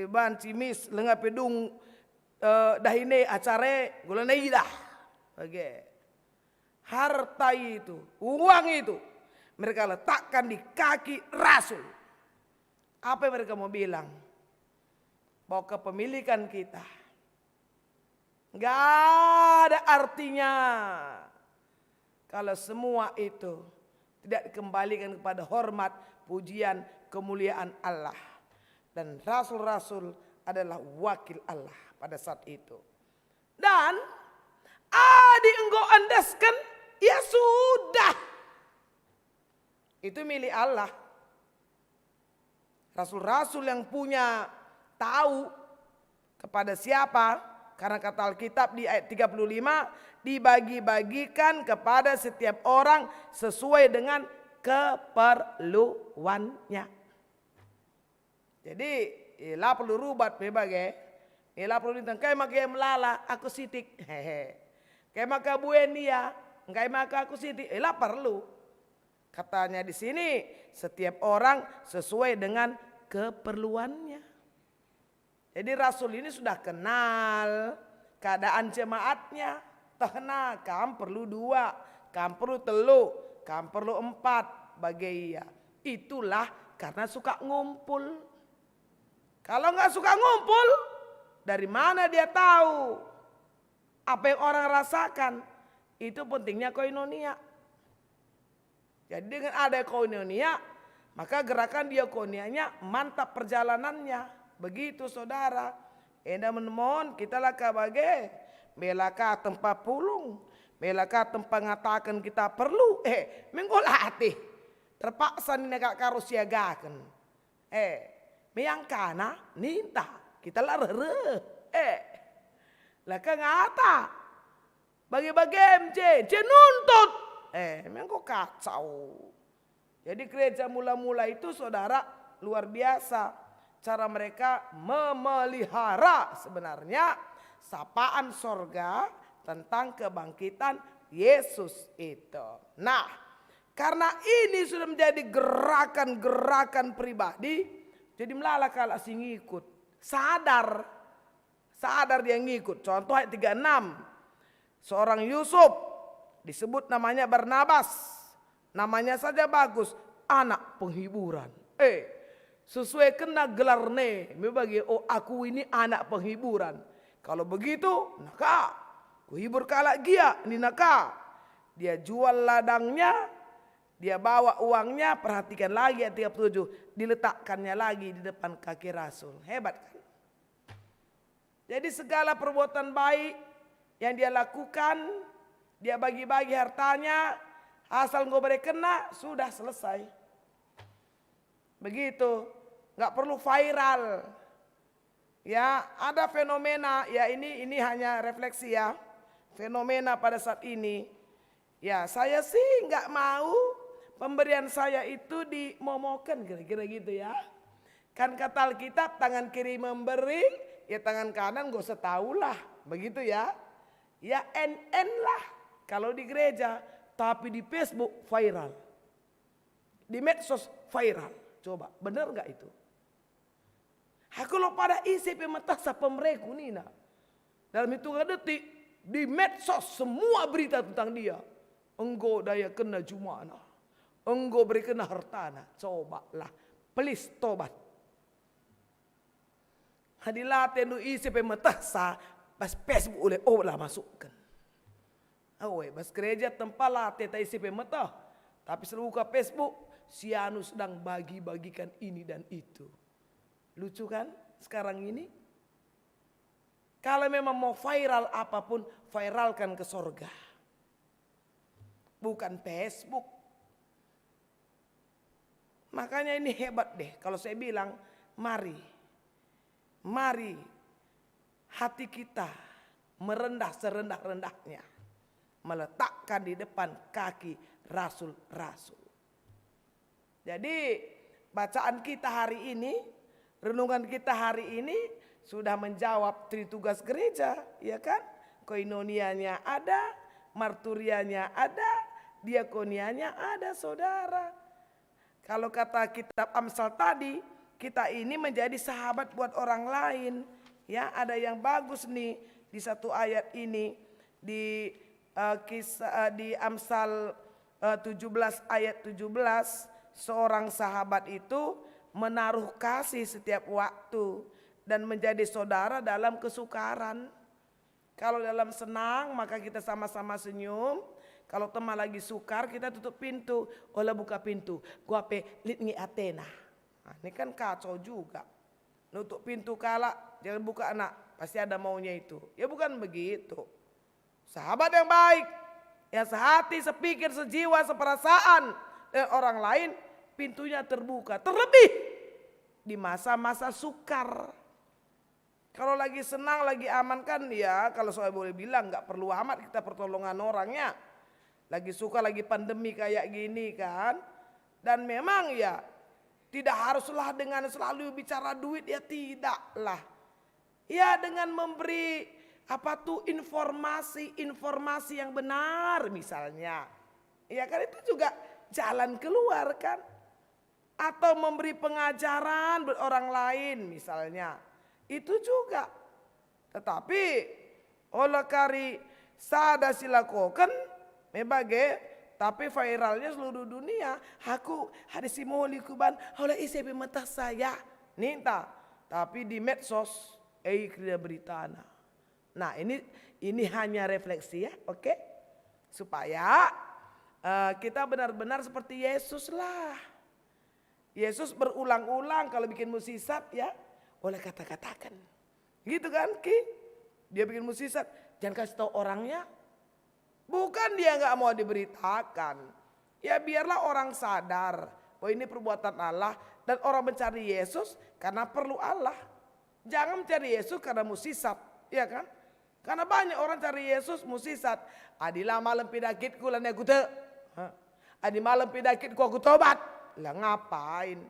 Ban cimis lengap pedung dahine acare gulana ida. Oke. Harta itu, uang itu mereka letakkan di kaki rasul. Apa yang mereka mau bilang? Bahwa kepemilikan kita nggak ada artinya kalau semua itu tidak dikembalikan kepada hormat, pujian, kemuliaan Allah. Dan rasul-rasul adalah wakil Allah pada saat itu. Dan adi engkau andaskan, ya sudah. Itu milik Allah. Rasul-rasul yang punya tahu kepada siapa, karena kata Alkitab di ayat 35, dibagi-bagikan kepada setiap orang sesuai dengan keperluannya. Jadi, ilah perlu rubat bebagai, ilah perlu ditang kay makai melala aku sitik, hehe. Kay maka buenia, kay maka aku sitik, ilah perlu. Katanya di sini setiap orang sesuai dengan keperluannya. Jadi rasul ini sudah kenal keadaan jemaatnya. Tahna kam perlu 2, kam perlu 3, kam perlu 4 bagi ia. Itulah karena suka ngumpul. Kalau nggak suka ngumpul, dari mana dia tahu apa yang orang rasakan? Itu pentingnya koinonia. Jadi dengan ada koinonia, maka gerakan diakonianya mantap perjalanannya. Begitu saudara. Enda menemon kita lah kabagai. Belaka tempat pulung, belaka tempat ngatakan kita perlu, menggolati, terpaksa nih negak karo siagakan, meyangkana ninta kita lah laka ngata, Bagi-bagi MC nuntut. Memang kok kacau. Jadi gereja mula-mula itu saudara luar biasa. Cara mereka memelihara sebenarnya sapaan sorga tentang kebangkitan Yesus itu. Nah, karena ini sudah menjadi gerakan-gerakan pribadi, jadi melala kalau sing ikut. Sadar dia ngikut. Contoh ayat 36. Seorang Yusuf disebut namanya Barnabas. Namanya saja bagus, anak penghiburan. Sesuai kena gelar bagi aku ini anak penghiburan. Kalau begitu, naka kuhibur kalak dia ini naka. Dia jual ladangnya, dia bawa uangnya, perhatikan lagi ayat 37, diletakkannya lagi di depan kaki Rasul. Hebat kan? Jadi segala perbuatan baik yang dia lakukan, dia bagi-bagi hartanya, asal nggak boleh kena, sudah selesai. Begitu, nggak perlu viral. Ya, ada fenomena, ya ini hanya refleksi ya, fenomena pada saat ini. Ya, saya sih nggak mau pemberian saya itu dimomokan, kira-kira gitu ya. Kan kata Alkitab, tangan kiri memberi, ya tangan kanan gak usah tahu lah, begitu ya. Ya NN lah kalau di gereja, tapi di Facebook viral, di medsos viral. Coba benar nggak itu? Kalau pada isi pemetasa pemereku Nina, dalam hitungan detik di medsos semua berita tentang dia. Engkau daya kena jumana, engkau beri kena hartana. Cobalah, please tobat. Hadilah tendu isi pemetasa. Bas Facebook oleh lah masukkan. Bas gereja tempat lah teta isi pemetah. Tapi selalu buka Facebook, si anu sedang bagi-bagikan ini dan itu. Lucu kan sekarang ini? Kalau memang mau viral apapun, viralkan ke sorga. Bukan Facebook. Makanya ini hebat deh. Kalau saya bilang, mari hati kita merendah serendah-rendahnya, meletakkan di depan kaki rasul-rasul. Jadi bacaan kita hari ini, renungan kita hari ini sudah menjawab tritugas gereja, ya kan? Koinonianya ada, marturianya ada, diakonianya ada, saudara. Kalau kata kitab Amsal tadi, kita ini menjadi sahabat buat orang lain. Ya, ada yang bagus nih di satu ayat ini di di Amsal 17 ayat 17, seorang sahabat itu menaruh kasih setiap waktu dan menjadi saudara dalam kesukaran. Kalau dalam senang maka kita sama-sama senyum. Kalau teman lagi sukar kita tutup pintu. Olah buka pintu. Gua litngi Athena. Nah, ini kan kacau juga. Nutup pintu kalak, jangan buka anak, pasti ada maunya itu. Ya bukan begitu. Sahabat yang baik, yang sehati, sepikir, sejiwa, seperasaan dengan orang lain, pintunya terbuka. Terlebih di masa-masa sukar. Kalau lagi senang, lagi aman kan ya, kalau saya boleh bilang gak perlu amat kita pertolongan orangnya. Lagi suka, lagi pandemi kayak gini kan. Dan memang ya, tidak haruslah dengan selalu bicara duit, ya tidaklah. Ya dengan memberi informasi yang benar misalnya. Ya kan itu juga jalan keluar kan. Atau memberi pengajaran buat orang lain misalnya. Itu juga. Tetapi oleh kari sada silakokan mebagai. Tapi viralnya seluruh dunia. Aku ada si moli kuban. Oleh isi pemetah saya. Ninta. Tapi di medsos. Kriya beritana. Nah ini hanya refleksi ya. Oke. Supaya kita benar-benar seperti Yesus lah. Yesus berulang-ulang kalau bikin musisat ya. Oleh kata-katakan. Gitu kan Ki. Dia bikin musisat. Jangan kasih tahu orangnya. Bukan dia nggak mau diberitakan. Ya biarlah orang sadar bahwa ini perbuatan Allah. Dan orang mencari Yesus karena perlu Allah. Jangan mencari Yesus karena musisat. Ya kan? Karena banyak orang cari Yesus musisat. Adilah malam pedakitku lan aku te. Adi malam pedakitku aku tobat. Lah ngapain?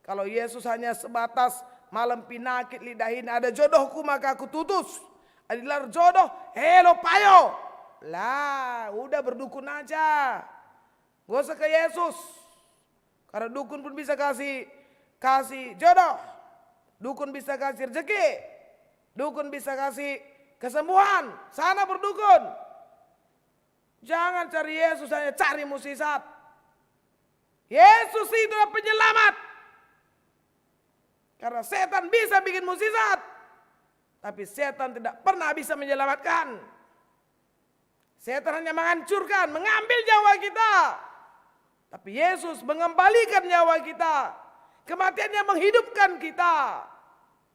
Kalau Yesus hanya sebatas malam pinakit lidahin ada jodohku maka aku tutus. Adilah jodoh, hello payo. Lah udah berdukun aja. Gak usah ke Yesus. Karena dukun pun bisa kasih jodoh. Dukun bisa kasih rezeki. Dukun bisa kasih kesembuhan. Sana berdukun. Jangan cari Yesus, hanya cari musisat. Yesus itulah penyelamat. Karena setan bisa bikin musisat. Tapi setan tidak pernah bisa menyelamatkan. Setan hanya menghancurkan, mengambil nyawa kita. Tapi Yesus mengembalikan nyawa kita. Kematiannya menghidupkan kita.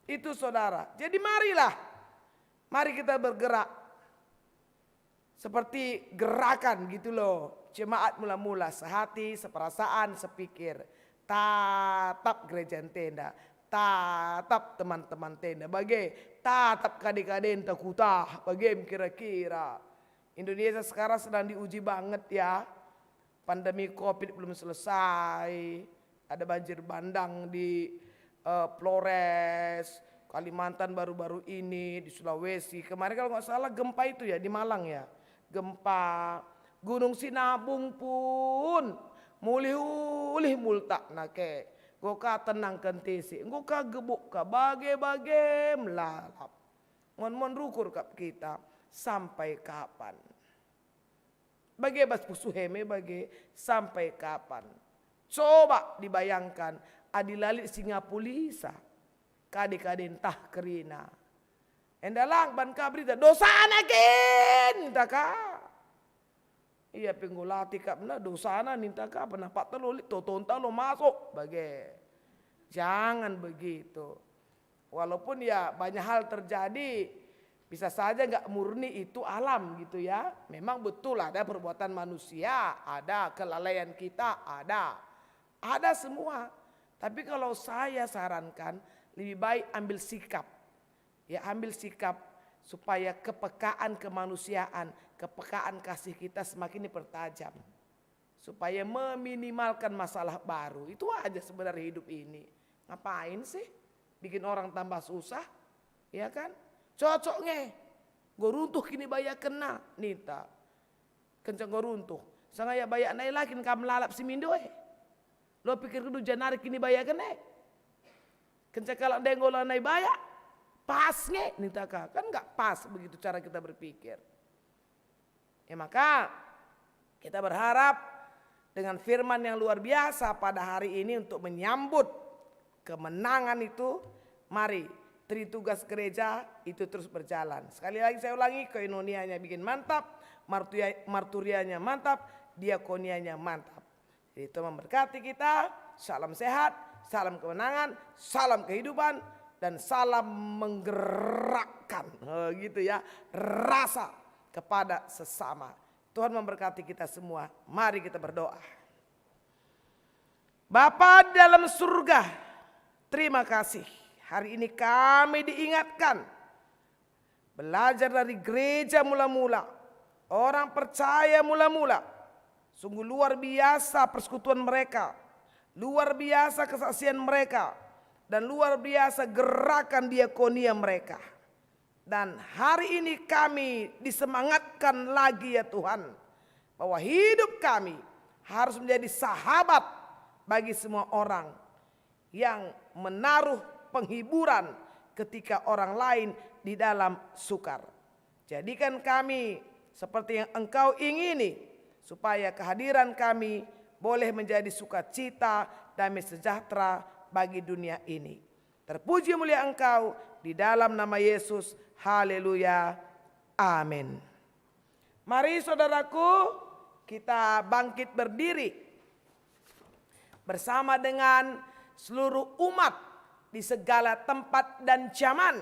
Itu saudara. Jadi mari kita bergerak. Seperti gerakan gitu loh. Jemaat mula-mula sehati, seperasaan, sepikir. Tatap gereja tenda. Tatap teman-teman tenda. Tatap kadek-kadek entah kutah. Kira-kira. Indonesia sekarang sedang diuji banget ya. Pandemi Covid belum selesai. Ada banjir bandang di Flores, Kalimantan baru-baru ini, di Sulawesi. Kemarin kalau nggak salah gempa itu ya di Malang ya. Gempa. Gunung Sinabung pun mulih-ulih multak nake. Goka tenang kentisi. Goka gebuk ka bage-bage melalap. Mon rukur kap kita. Sampai kapan? Bagi bas pusuheme bagi sampai kapan? Coba dibayangkan adilalit Singapulisa kade-kade entah kerina. Endalang ban kabrita dosa anakin taka. Iya penggulati kapna dosa ana ninta ka pernah pak telulit totonta lo masuk bagi. Jangan begitu. Walaupun ya banyak hal terjadi, bisa saja nggak murni itu alam gitu ya. Memang betul ada perbuatan manusia, ada kelalaian kita, ada semua. Tapi kalau saya sarankan lebih baik ambil sikap. Ya ambil sikap supaya kepekaan kemanusiaan, kepekaan kasih kita semakin dipertajam. Supaya meminimalkan masalah baru. Itu aja sebenarnya hidup ini. Ngapain sih bikin orang tambah susah? Ya kan? Cocoknya. Gue runtuh kini bayak kena. Nita. Kencang gue runtuh. Sangaya bayak naik lagi kam lalap si mindo Lo pikir kudu janari kini bayak kena. Kencang kalau denggolan naik bayak. Pas nge. Nita kan gak pas begitu cara kita berpikir. Ya maka kita berharap dengan firman yang luar biasa pada hari ini untuk menyambut kemenangan itu. Mari tritugas gereja itu terus berjalan. Sekali lagi saya ulangi, koinonianya bikin mantap, marturianya mantap, diakonianya mantap. Jadi itu memberkati kita. Salam sehat, salam kemenangan, salam kehidupan, dan salam menggerakkan gitu ya, rasa kepada sesama. Tuhan memberkati kita semua. Mari kita berdoa. Bapa dalam surga, terima kasih. Hari ini kami diingatkan. Belajar dari gereja mula-mula. Orang percaya mula-mula. Sungguh luar biasa persekutuan mereka. Luar biasa kesaksian mereka. Dan luar biasa gerakan diakonia mereka. Dan hari ini kami disemangatkan lagi ya Tuhan. Bahwa hidup kami harus menjadi sahabat bagi semua orang. Yang menaruh penghiburan ketika orang lain di dalam sukar. Jadikan kami seperti yang Engkau ingini, supaya kehadiran kami boleh menjadi sukacita, damai sejahtera bagi dunia ini. Terpuji mulia Engkau di dalam nama Yesus. Haleluya. Amin. Mari saudaraku, kita bangkit berdiri bersama dengan seluruh umat di segala tempat dan zaman.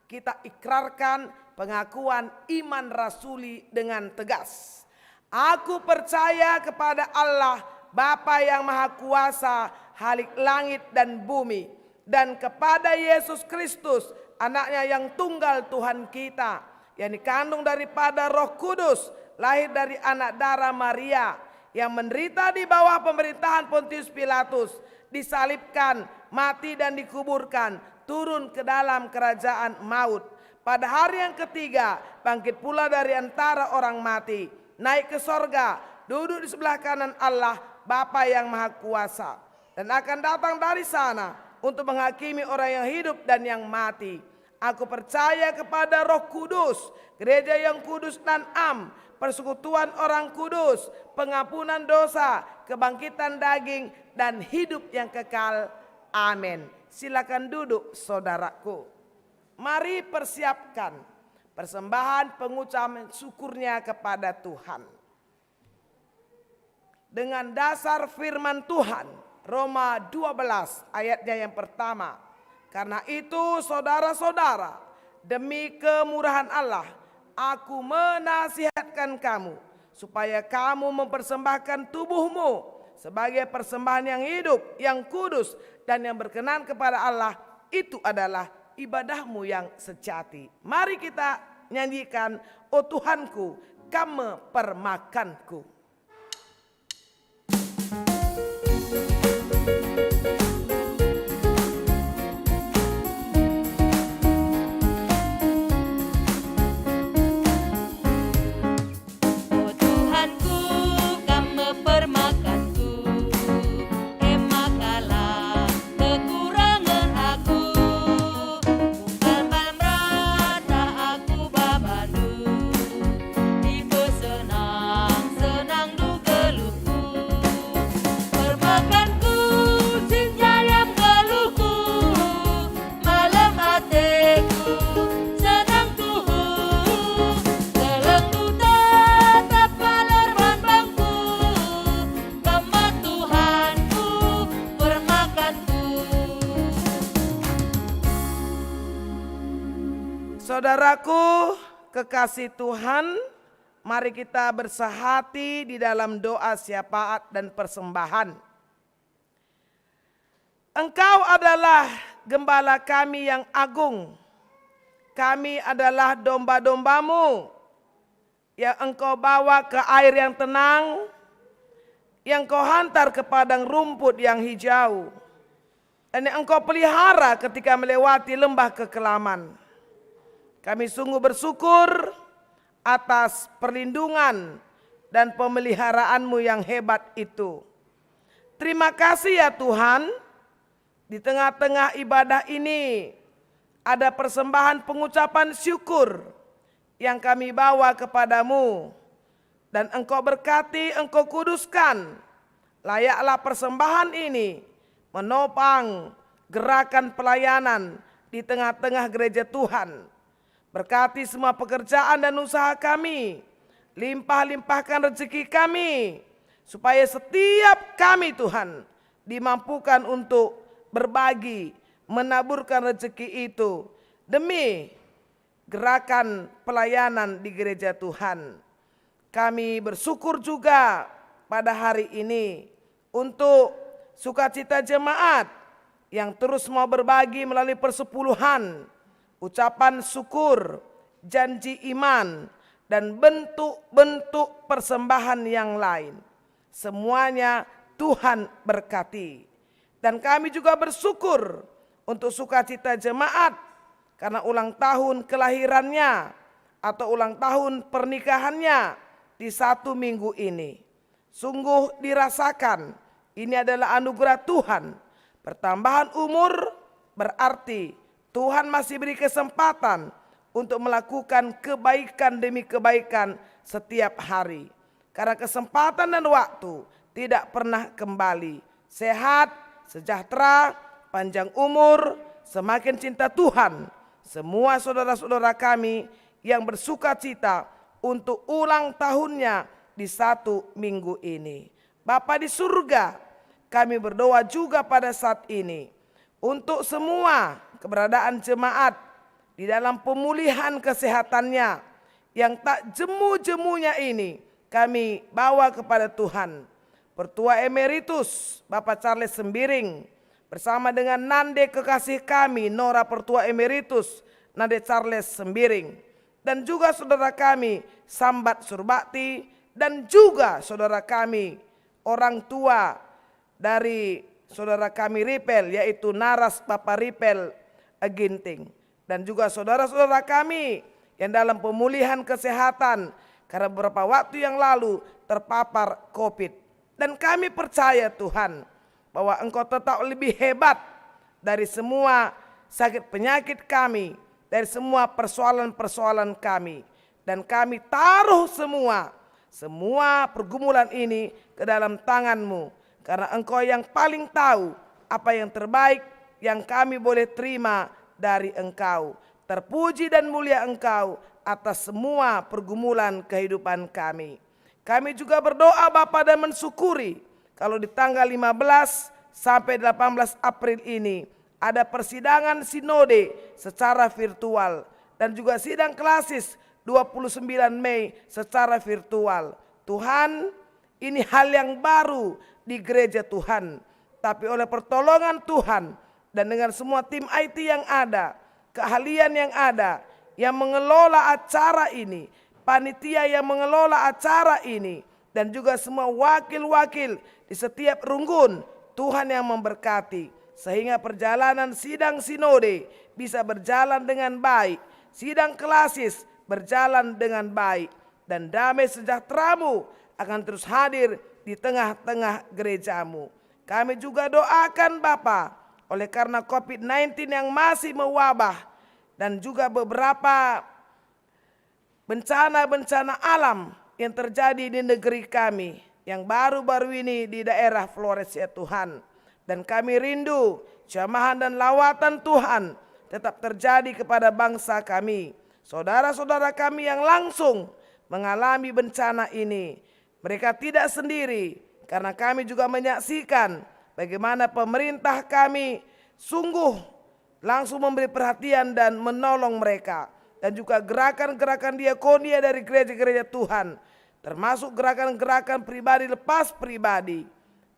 Kita ikrarkan pengakuan iman rasuli dengan tegas. Aku percaya kepada Allah Bapa yang Maha Kuasa, Halik langit dan bumi, dan kepada Yesus Kristus, anaknya yang tunggal Tuhan kita, yang dikandung daripada Roh Kudus, lahir dari anak darah Maria, yang menderita di bawah pemerintahan Pontius Pilatus, disalibkan, mati dan dikuburkan, turun ke dalam kerajaan maut. Pada hari yang ketiga bangkit pula dari antara orang mati, naik ke sorga, duduk di sebelah kanan Allah Bapa yang Maha Kuasa, dan akan datang dari sana untuk menghakimi orang yang hidup dan yang mati. Aku percaya kepada Roh Kudus, gereja yang kudus dan am, persekutuan orang kudus, pengampunan dosa, kebangkitan daging, dan hidup yang kekal. Amin. Silakan duduk saudaraku. Mari persiapkan persembahan pengucapan syukurnya kepada Tuhan. Dengan dasar firman Tuhan, Roma 12 ayatnya yang pertama. Karena itu saudara-saudara, demi kemurahan Allah, aku menasihatkan kamu supaya kamu mempersembahkan tubuhmu sebagai persembahan yang hidup, yang kudus, dan yang berkenan kepada Allah. Itu adalah ibadahmu yang sejati. Mari kita nyanyikan, "Oh Tuhanku, Kamu permakanku." Oh Tuhanku, Kamu permakanku, emakalah kekurangan aku. Bukan merata aku babandu, tipe senang-senang du geluhku. Permakanku, cinjayam geluhku, malam hatiku senang tuhu. Gelengku tetap palerban bangku, Kamu Tuhanku permakanku. Saudaraku, kekasih Tuhan, mari kita bersahati di dalam doa syafaat dan persembahan. Engkau adalah gembala kami yang agung. Kami adalah domba-dombamu yang Engkau bawa ke air yang tenang, yang Kau hantar ke padang rumput yang hijau, dan yang Engkau pelihara ketika melewati lembah kekelaman. Kami sungguh bersyukur atas perlindungan dan pemeliharaanmu yang hebat itu. Terima kasih ya Tuhan, di tengah-tengah ibadah ini ada persembahan pengucapan syukur yang kami bawa kepadamu. Dan Engkau berkati, Engkau kuduskan. Layaklah persembahan ini menopang gerakan pelayanan di tengah-tengah gereja Tuhan. Berkati semua pekerjaan dan usaha kami. Limpah-limpahkan rezeki kami, supaya setiap kami Tuhan dimampukan untuk berbagi, menaburkan rezeki itu demi gerakan pelayanan di gereja Tuhan. Kami bersyukur juga pada hari ini untuk sukacita jemaat yang terus mau berbagi melalui persepuluhan, ucapan syukur, janji iman, dan bentuk-bentuk persembahan yang lain. Semuanya Tuhan berkati. Dan kami juga bersyukur untuk sukacita jemaat karena ulang tahun kelahirannya atau ulang tahun pernikahannya di 1 minggu ini. Sungguh dirasakan ini adalah anugerah Tuhan. Pertambahan umur berarti Tuhan masih beri kesempatan untuk melakukan kebaikan demi kebaikan setiap hari. Karena kesempatan dan waktu tidak pernah kembali. Sehat, sejahtera, panjang umur, semakin cinta Tuhan. Semua saudara-saudara kami yang bersuka cita untuk ulang tahunnya di 1 minggu ini. Bapa di surga, kami berdoa juga pada saat ini untuk semua keberadaan jemaat di dalam pemulihan kesehatannya yang tak jemu-jemunya ini kami bawa kepada Tuhan. Pertua Emeritus Bapak Charles Sembiring bersama dengan Nande kekasih kami Nora Pertua Emeritus Nande Charles Sembiring, dan juga saudara kami Sambat Surbakti, dan juga saudara kami orang tua dari saudara kami Ripel, yaitu Naras Bapak Ripel Ginting, dan juga saudara-saudara kami yang dalam pemulihan kesehatan karena beberapa waktu yang lalu terpapar COVID. Dan kami percaya Tuhan bahwa Engkau tetap lebih hebat dari semua sakit penyakit kami, dari semua persoalan-persoalan kami. Dan kami taruh semua pergumulan ini ke dalam tangan-Mu, karena Engkau yang paling tahu apa yang terbaik yang kami boleh terima dari Engkau. Terpuji dan mulia Engkau atas semua pergumulan kehidupan kami. Kami juga berdoa Bapa dan mensyukuri kalau di tanggal 15 sampai 18 April ini ada persidangan sinode secara virtual dan juga sidang klasis 29 Mei secara virtual. Tuhan, ini hal yang baru di gereja Tuhan, tapi oleh pertolongan Tuhan dan dengan semua tim IT yang ada, keahlian yang ada, yang mengelola acara ini, panitia yang mengelola acara ini, dan juga semua wakil-wakil di setiap runggun, Tuhan yang memberkati, sehingga perjalanan sidang sinode bisa berjalan dengan baik, sidang klasis berjalan dengan baik, dan damai sejahtera-Mu akan terus hadir di tengah-tengah gereja-Mu. Kami juga doakan Bapa, oleh karena COVID-19 yang masih mewabah dan juga beberapa bencana-bencana alam yang terjadi di negeri kami yang baru-baru ini di daerah Flores ya Tuhan. Dan kami rindu jamahan dan lawatan Tuhan tetap terjadi kepada bangsa kami. Saudara-saudara kami yang langsung mengalami bencana ini, mereka tidak sendiri, karena kami juga menyaksikan bagaimana pemerintah kami sungguh langsung memberi perhatian dan menolong mereka. Dan juga gerakan-gerakan diakonia dari gereja-gereja Tuhan, termasuk gerakan-gerakan pribadi lepas pribadi.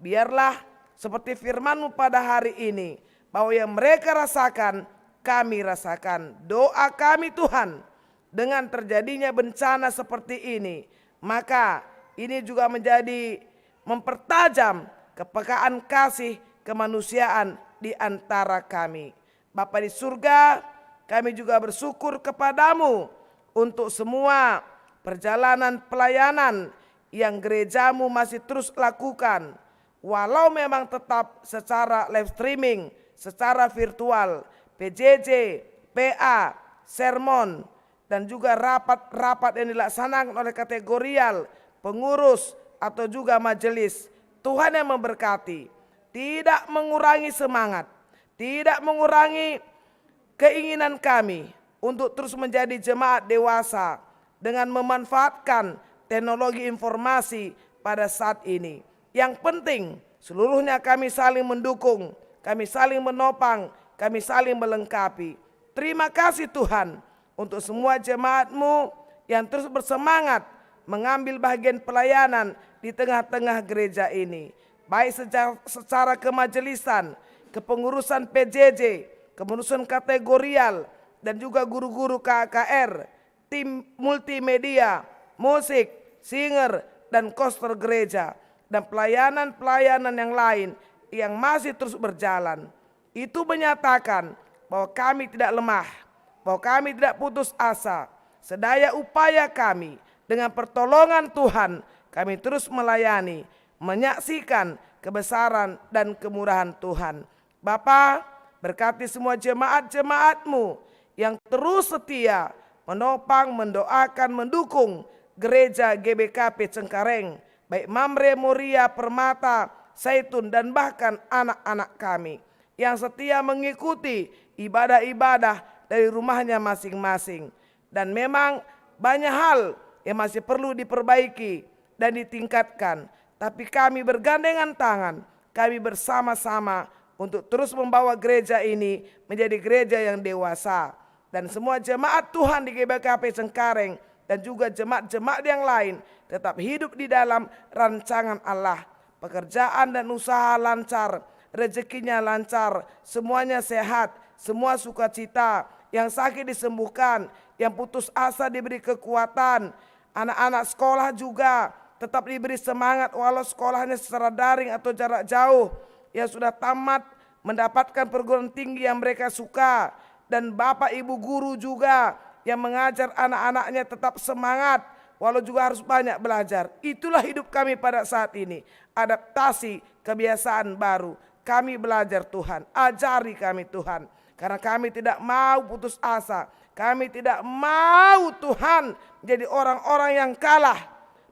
Biarlah seperti firman-Mu pada hari ini, bahwa yang mereka rasakan, kami rasakan. Doa kami Tuhan, dengan terjadinya bencana seperti ini, maka ini juga menjadi mempertajam kepekaan kasih kemanusiaan di antara kami. Bapa di surga, kami juga bersyukur kepadamu untuk semua perjalanan pelayanan yang gerejamu masih terus lakukan. Walau memang tetap secara live streaming, secara virtual, PJJ, PA, sermon, dan juga rapat-rapat yang dilaksanakan oleh kategorial, pengurus, atau juga majelis. Tuhan yang memberkati, tidak mengurangi semangat, tidak mengurangi keinginan kami untuk terus menjadi jemaat dewasa dengan memanfaatkan teknologi informasi pada saat ini. Yang penting seluruhnya kami saling mendukung, kami saling menopang, kami saling melengkapi. Terima kasih Tuhan untuk semua jemaat-Mu yang terus bersemangat mengambil bagian pelayanan di tengah-tengah gereja ini. Baik secara kemajelisan, kepengurusan PJJ, kepengurusan kategorial, dan juga guru-guru KKR, tim multimedia, musik, singer, dan koster gereja, dan pelayanan-pelayanan yang lain yang masih terus berjalan. Itu menyatakan bahwa kami tidak lemah, bahwa kami tidak putus asa. Sedaya upaya kami dengan pertolongan Tuhan, kami terus melayani, menyaksikan kebesaran dan kemurahan Tuhan. Bapa, berkati semua jemaat-jemaat-Mu yang terus setia menopang, mendoakan, mendukung gereja GBKP Cengkareng, baik Mamre, Moria, Permata, Zaitun, dan bahkan anak-anak kami yang setia mengikuti ibadah-ibadah dari rumahnya masing-masing. Dan memang banyak hal yang masih perlu diperbaiki dan ditingkatkan, tapi kami bergandengan tangan, kami bersama-sama untuk terus membawa gereja ini menjadi gereja yang dewasa. Dan semua jemaat Tuhan di GBKP Cengkareng dan juga jemaat-jemaat yang lain tetap hidup di dalam rancangan Allah. Pekerjaan dan usaha lancar, rezekinya lancar, semuanya sehat, semua sukacita, yang sakit disembuhkan, yang putus asa diberi kekuatan. Anak-anak sekolah juga tetap diberi semangat walau sekolahnya secara daring atau jarak jauh. Yang sudah tamat mendapatkan perguruan tinggi yang mereka suka. Dan Bapak Ibu guru juga yang mengajar anak-anaknya tetap semangat walau juga harus banyak belajar. Itulah hidup kami pada saat ini. Adaptasi kebiasaan baru. Kami belajar Tuhan, ajari kami Tuhan. Karena kami tidak mau putus asa. Kami tidak mau Tuhan jadi orang-orang yang kalah.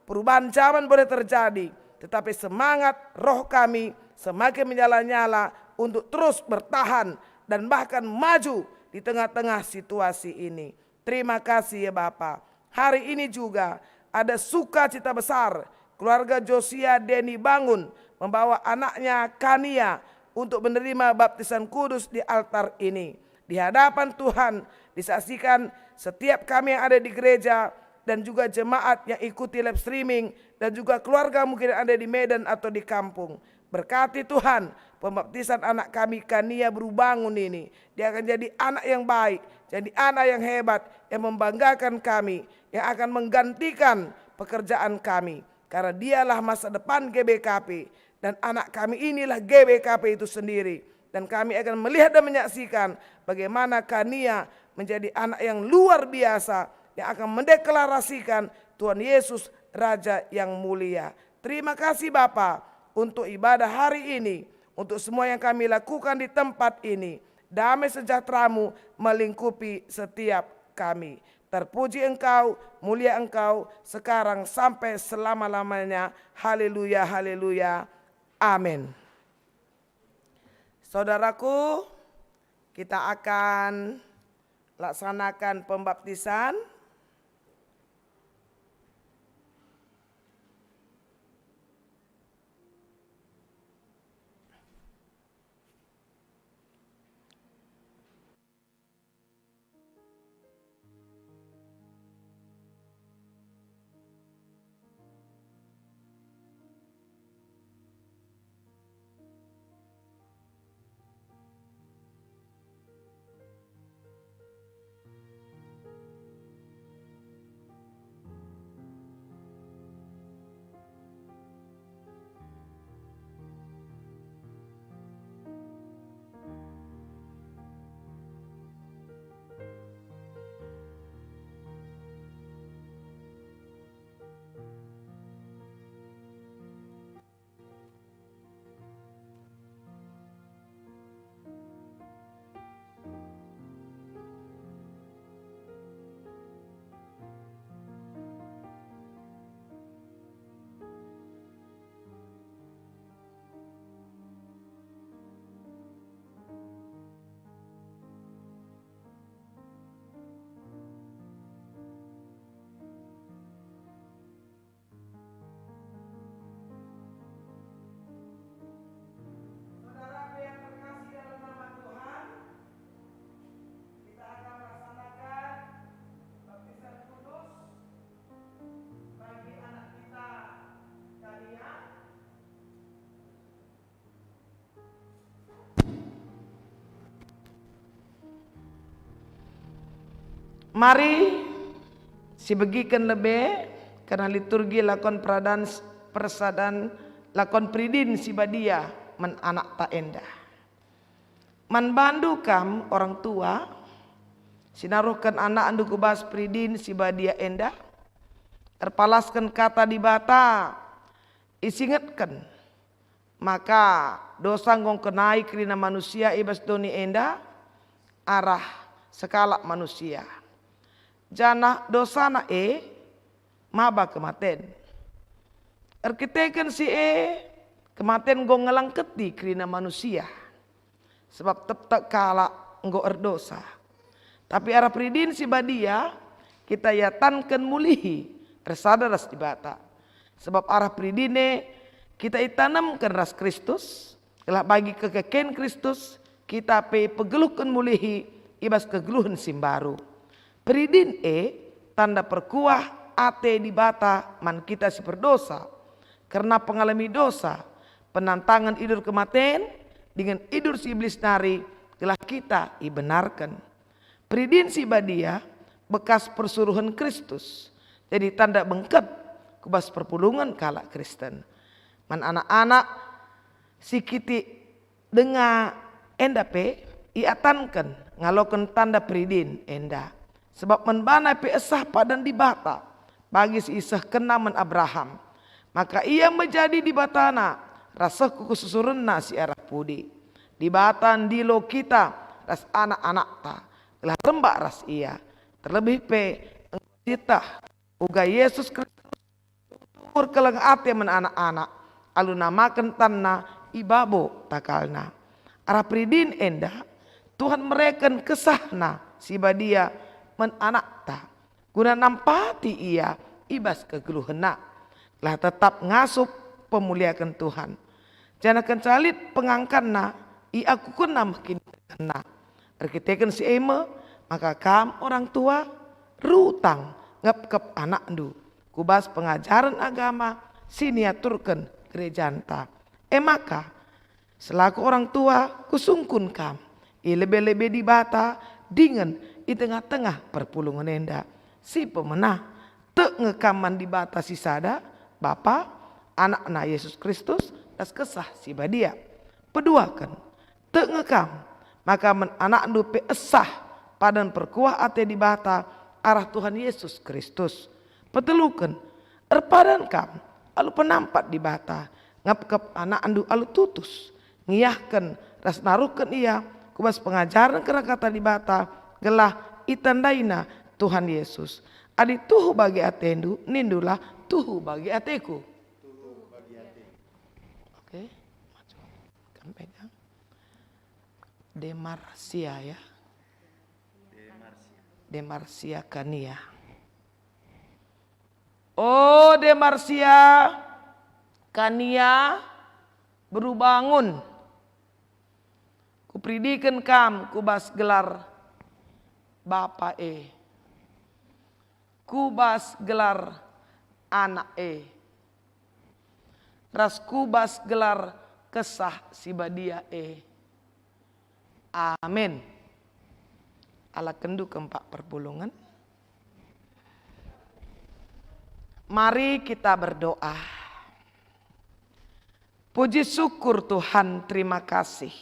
Perubahan zaman boleh terjadi, tetapi semangat roh kami semakin menyala-nyala untuk terus bertahan dan bahkan maju di tengah-tengah situasi ini. Terima kasih ya Bapa. Hari ini juga ada sukacita besar. Keluarga Josia Deni Bangun membawa anaknya Kania untuk menerima baptisan kudus di altar ini. Di hadapan Tuhan disaksikan setiap kami yang ada di gereja dan juga jemaat yang ikuti live streaming dan juga keluarga mungkin yang ada di Medan atau di kampung. Berkati Tuhan pembaptisan anak kami Kania Berubangun ini. Dia akan jadi anak yang baik, jadi anak yang hebat, yang membanggakan kami, yang akan menggantikan pekerjaan kami. Karena dialah masa depan GBKP dan anak kami inilah GBKP itu sendiri. Dan kami akan melihat dan menyaksikan bagaimana Kania menjadi anak yang luar biasa yang akan mendeklarasikan Tuhan Yesus Raja yang mulia. Terima kasih Bapa untuk ibadah hari ini, untuk semua yang kami lakukan di tempat ini. Damai sejahtera-Mu melingkupi setiap kami. Terpuji Engkau, mulia Engkau, sekarang sampai selama-lamanya. Haleluya, haleluya, amin. Saudaraku, kita akan laksanakan pembaptisan. Mari sibegikan lebih karena liturgi lakon peradan persadan lakon pridin si badia men anak tak endah. Man bandu kam orang tua sinaruhkan anak andu kubas pridin si badia endah. Terpalaskan kata di bata isingatkan maka dosa ngong kenai kerina manusia ibas doni endah arah sekala manusia. Jana dosana maba kematen. Erkiteken si kematen gong ngelangketi kerina manusia. Sebab tetap kala nggo erdosa. Tapi arah pridin si badia kita yatankan mulihi persadaras di bata. Sebab arah pridine kita itanamkan ras Kristus. Telah bagi kekeken Kristus kita pegeluhkan mulihi ibas kegeluhan simbaru. Pridin tanda perkuah ate di bata man kita si berdosa. Karena pengalami dosa, penantangan idur kematian dengan idur si iblis nari telah kita ibenarkan. Peridin Sibadia bekas persuruhan Kristus. Jadi tanda bengket kubas perpulungan kala Kristen. Man anak-anak sikiti denga enda pe iatankan ngalokan tanda peridin enda. Sebab menbana pe esah padan di bata bagi si isah kenaman Abraham. Maka ia menjadi di batana rasaku kesusurena si arah pudi. Di batan dilo kita ras anak-anak ta telah rembak ras ia. Terlebih pe kita uga Yesus Kristus umur kelang ate men anak-anak alu namakan tanna ibabo takalna. Arah peridin enda Tuhan mereken kesahna Sibadia men anak ta guna nampati ia ibas kegeluhena lah tetap ngasup pemuliakan Tuhan. Jana kencalit pengangkanna ia kukuna makin kena. Arkiteken si eme maka kam orang tua rutang ngep anak ndu. Kubas pengajaran agama siniaturkan gerejanta. Maka selaku orang tua kusungkun kam. I lebe-lebe di bata dengan di tengah-tengah perpulungan enda. Si pemenah te ngekaman di bata si sada Bapa, anak-anak Yesus Kristus, das kesah Sibadia. Peduakan, te ngekam, maka men anak dupe esah padan perkuah ate di bata arah Tuhan Yesus Kristus. Petelukan, erpadan kam, alu penampat di bata, ngap-kep anak andu alu tutus, ngiyahkan, ras naruhkan ia, kubas pengajaran kena kata di bata, gelah itandaina Tuhan Yesus. Adi tuhu bagi atendu, nindulah tuhu bagi ateku. Oke, kan pegang. Demarsia ya. Demarsia Kania. Oh Demarsia Kania berubangun. Kupridikan kam kubas gelar Bapa kubas gelar anak ras kubas gelar kesah Sibadia amin. Ala kendu keempat perpulungan. Mari kita berdoa. Puji syukur Tuhan, terima kasih.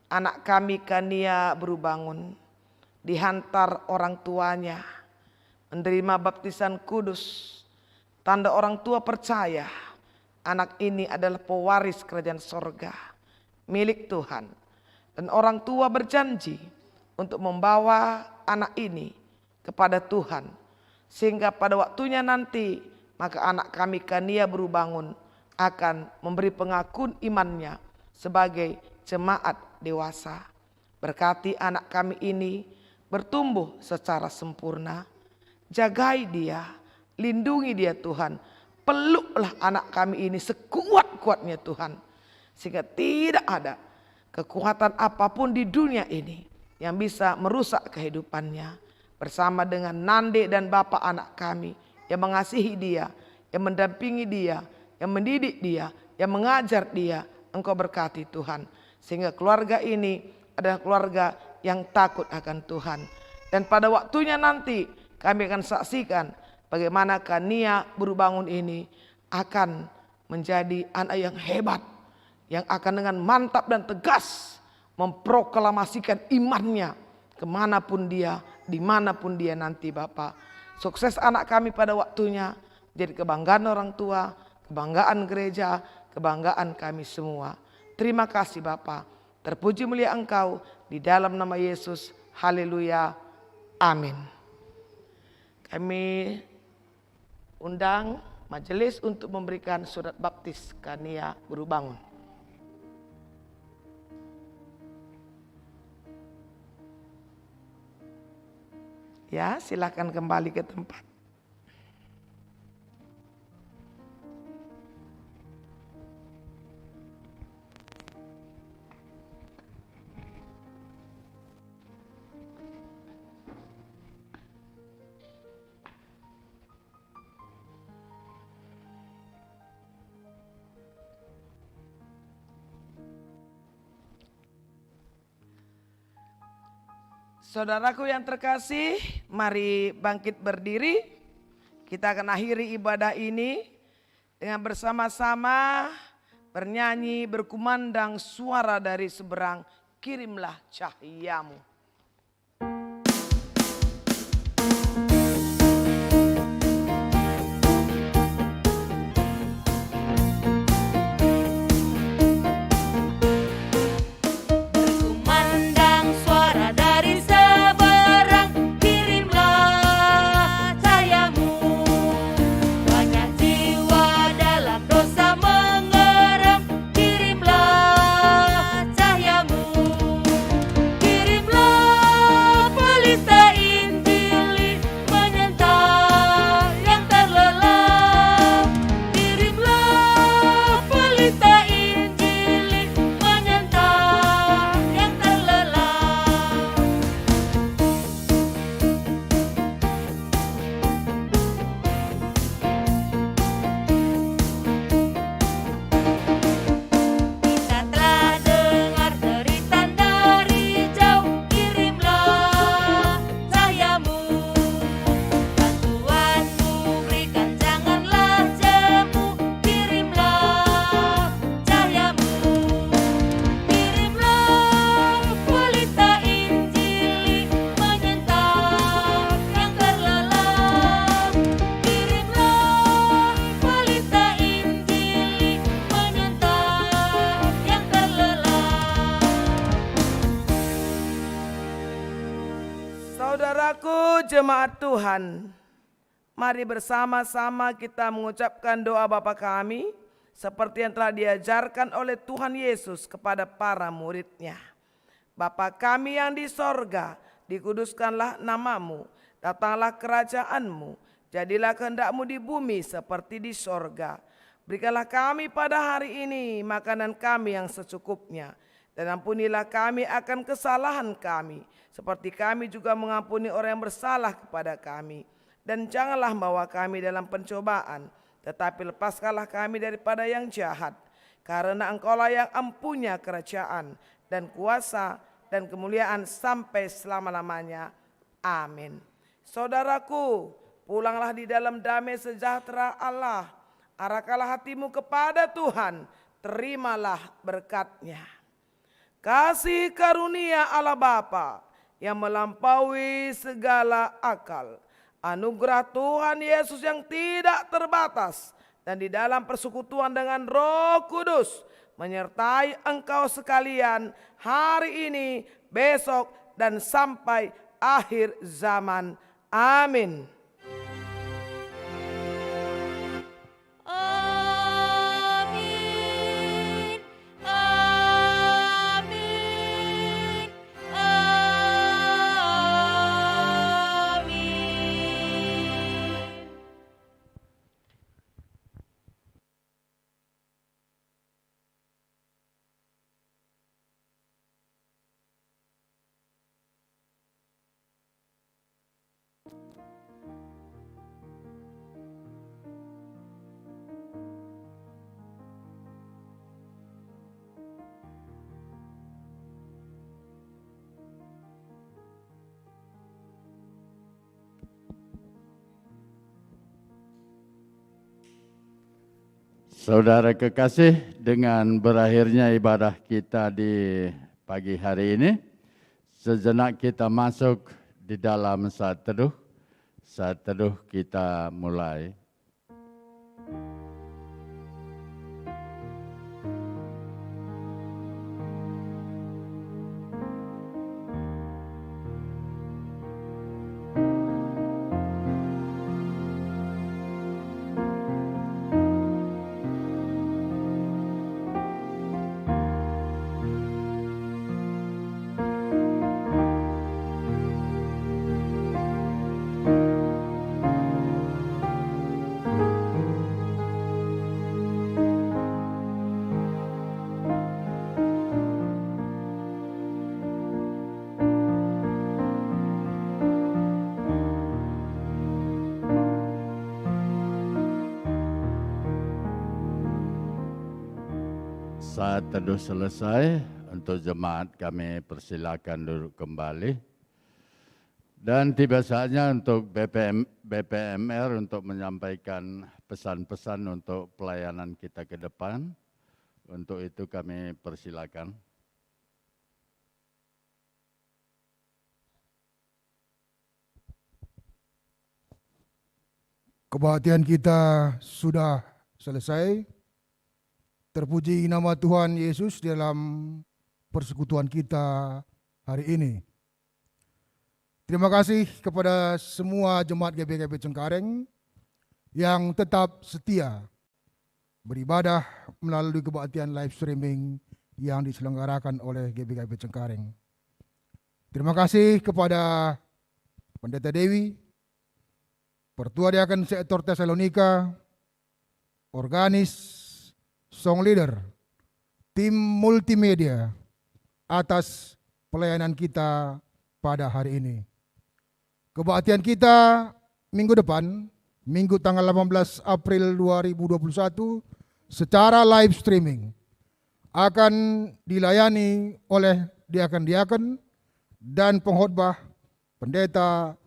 Anak kami Kania berubangun dihantar orang tuanya menerima baptisan kudus, tanda orang tua percaya anak ini adalah pewaris kerajaan sorga milik Tuhan. Dan orang tua berjanji untuk membawa anak ini kepada Tuhan. Sehingga pada waktunya nanti maka anak kami Kania berubangun akan memberi pengakuan imannya sebagai jemaat dewasa. Berkati anak kami ini bertumbuh secara sempurna. Jagai dia, lindungi dia Tuhan. Peluklah anak kami ini sekuat-kuatnya Tuhan. Sehingga tidak ada kekuatan apapun di dunia ini yang bisa merusak kehidupannya. Bersama dengan Nande dan Bapak anak kami yang mengasihi dia, yang mendampingi dia, yang mendidik dia, yang mengajar dia. Engkau berkati Tuhan. Sehingga keluarga ini adalah keluarga yang takut akan Tuhan. Dan pada waktunya nanti kami akan saksikan bagaimana Kania berubangun ini akan menjadi anak yang hebat. Yang akan dengan mantap dan tegas memproklamasikan imannya kemanapun dia, dimanapun dia nanti Bapak. Sukses anak kami pada waktunya jadi kebanggaan orang tua, kebanggaan gereja, kebanggaan kami semua. Terima kasih Bapak. Terpuji mulia Engkau di dalam nama Yesus. Haleluya. Amin. Kami undang majelis untuk memberikan surat baptis Kania berubangun. Ya, silakan kembali ke tempat. Saudaraku yang terkasih, mari bangkit berdiri. Kita akan akhiri ibadah ini dengan bersama-sama bernyanyi, berkumandang suara dari seberang, kirimlah cahayamu. Saudaraku jemaat Tuhan, mari bersama-sama kita mengucapkan doa Bapa kami seperti yang telah diajarkan oleh Tuhan Yesus kepada para murid-Nya. Bapa kami yang di sorga, dikuduskanlah namamu, datanglah kerajaan-Mu, jadilah kehendak-Mu di bumi seperti di sorga. Berikanlah kami pada hari ini makanan kami yang secukupnya, dan ampunilah kami akan kesalahan kami, seperti kami juga mengampuni orang yang bersalah kepada kami. Dan janganlah membawa kami dalam pencobaan, tetapi lepaskanlah kami daripada yang jahat. Karena Engkaulah yang empunya kerajaan dan kuasa dan kemuliaan sampai selama-lamanya. Amin. Saudaraku, pulanglah di dalam damai sejahtera Allah. Arahkanlah hatimu kepada Tuhan, terimalah berkat-Nya. Kasih karunia Allah Bapa yang melampaui segala akal, anugerah Tuhan Yesus yang tidak terbatas, dan di dalam persekutuan dengan Roh Kudus menyertai engkau sekalian hari ini, besok, dan sampai akhir zaman. Amin. Saudara kekasih, dengan berakhirnya ibadah kita di pagi hari ini, sejenak kita masuk di dalam saat teduh. Saat teduh kita mulai. Saat teduh selesai, untuk jemaat kami persilakan duduk kembali. Dan tiba saatnya untuk BPMR untuk menyampaikan pesan-pesan untuk pelayanan kita ke depan. Untuk itu kami persilakan. Kebaktian kita sudah selesai. Terpuji nama Tuhan Yesus dalam persekutuan kita hari ini. Terima kasih kepada semua jemaat GBKP Cengkareng yang tetap setia beribadah melalui kebaktian live streaming yang diselenggarakan oleh GBKP Cengkareng. Terima kasih kepada Pendeta Dewi, Pertua Diaken Sektor Tesalonika, Organis, Song Leader, tim multimedia atas pelayanan kita pada hari ini. Kebaktian kita minggu depan, Minggu tanggal 18 April 2021, secara live streaming akan dilayani oleh diaken-diaken dan pengkhotbah Pendeta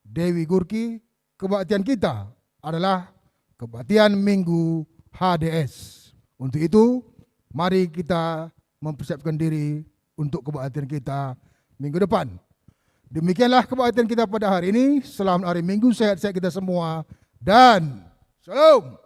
Dewi Gurki. Kebaktian kita adalah kebaktian Minggu HDS. Untuk itu, mari kita mempersiapkan diri untuk kebaktian kita minggu depan. Demikianlah kebaktian kita pada hari ini. Selamat hari Minggu, sehat-sehat kita semua, dan Shalom.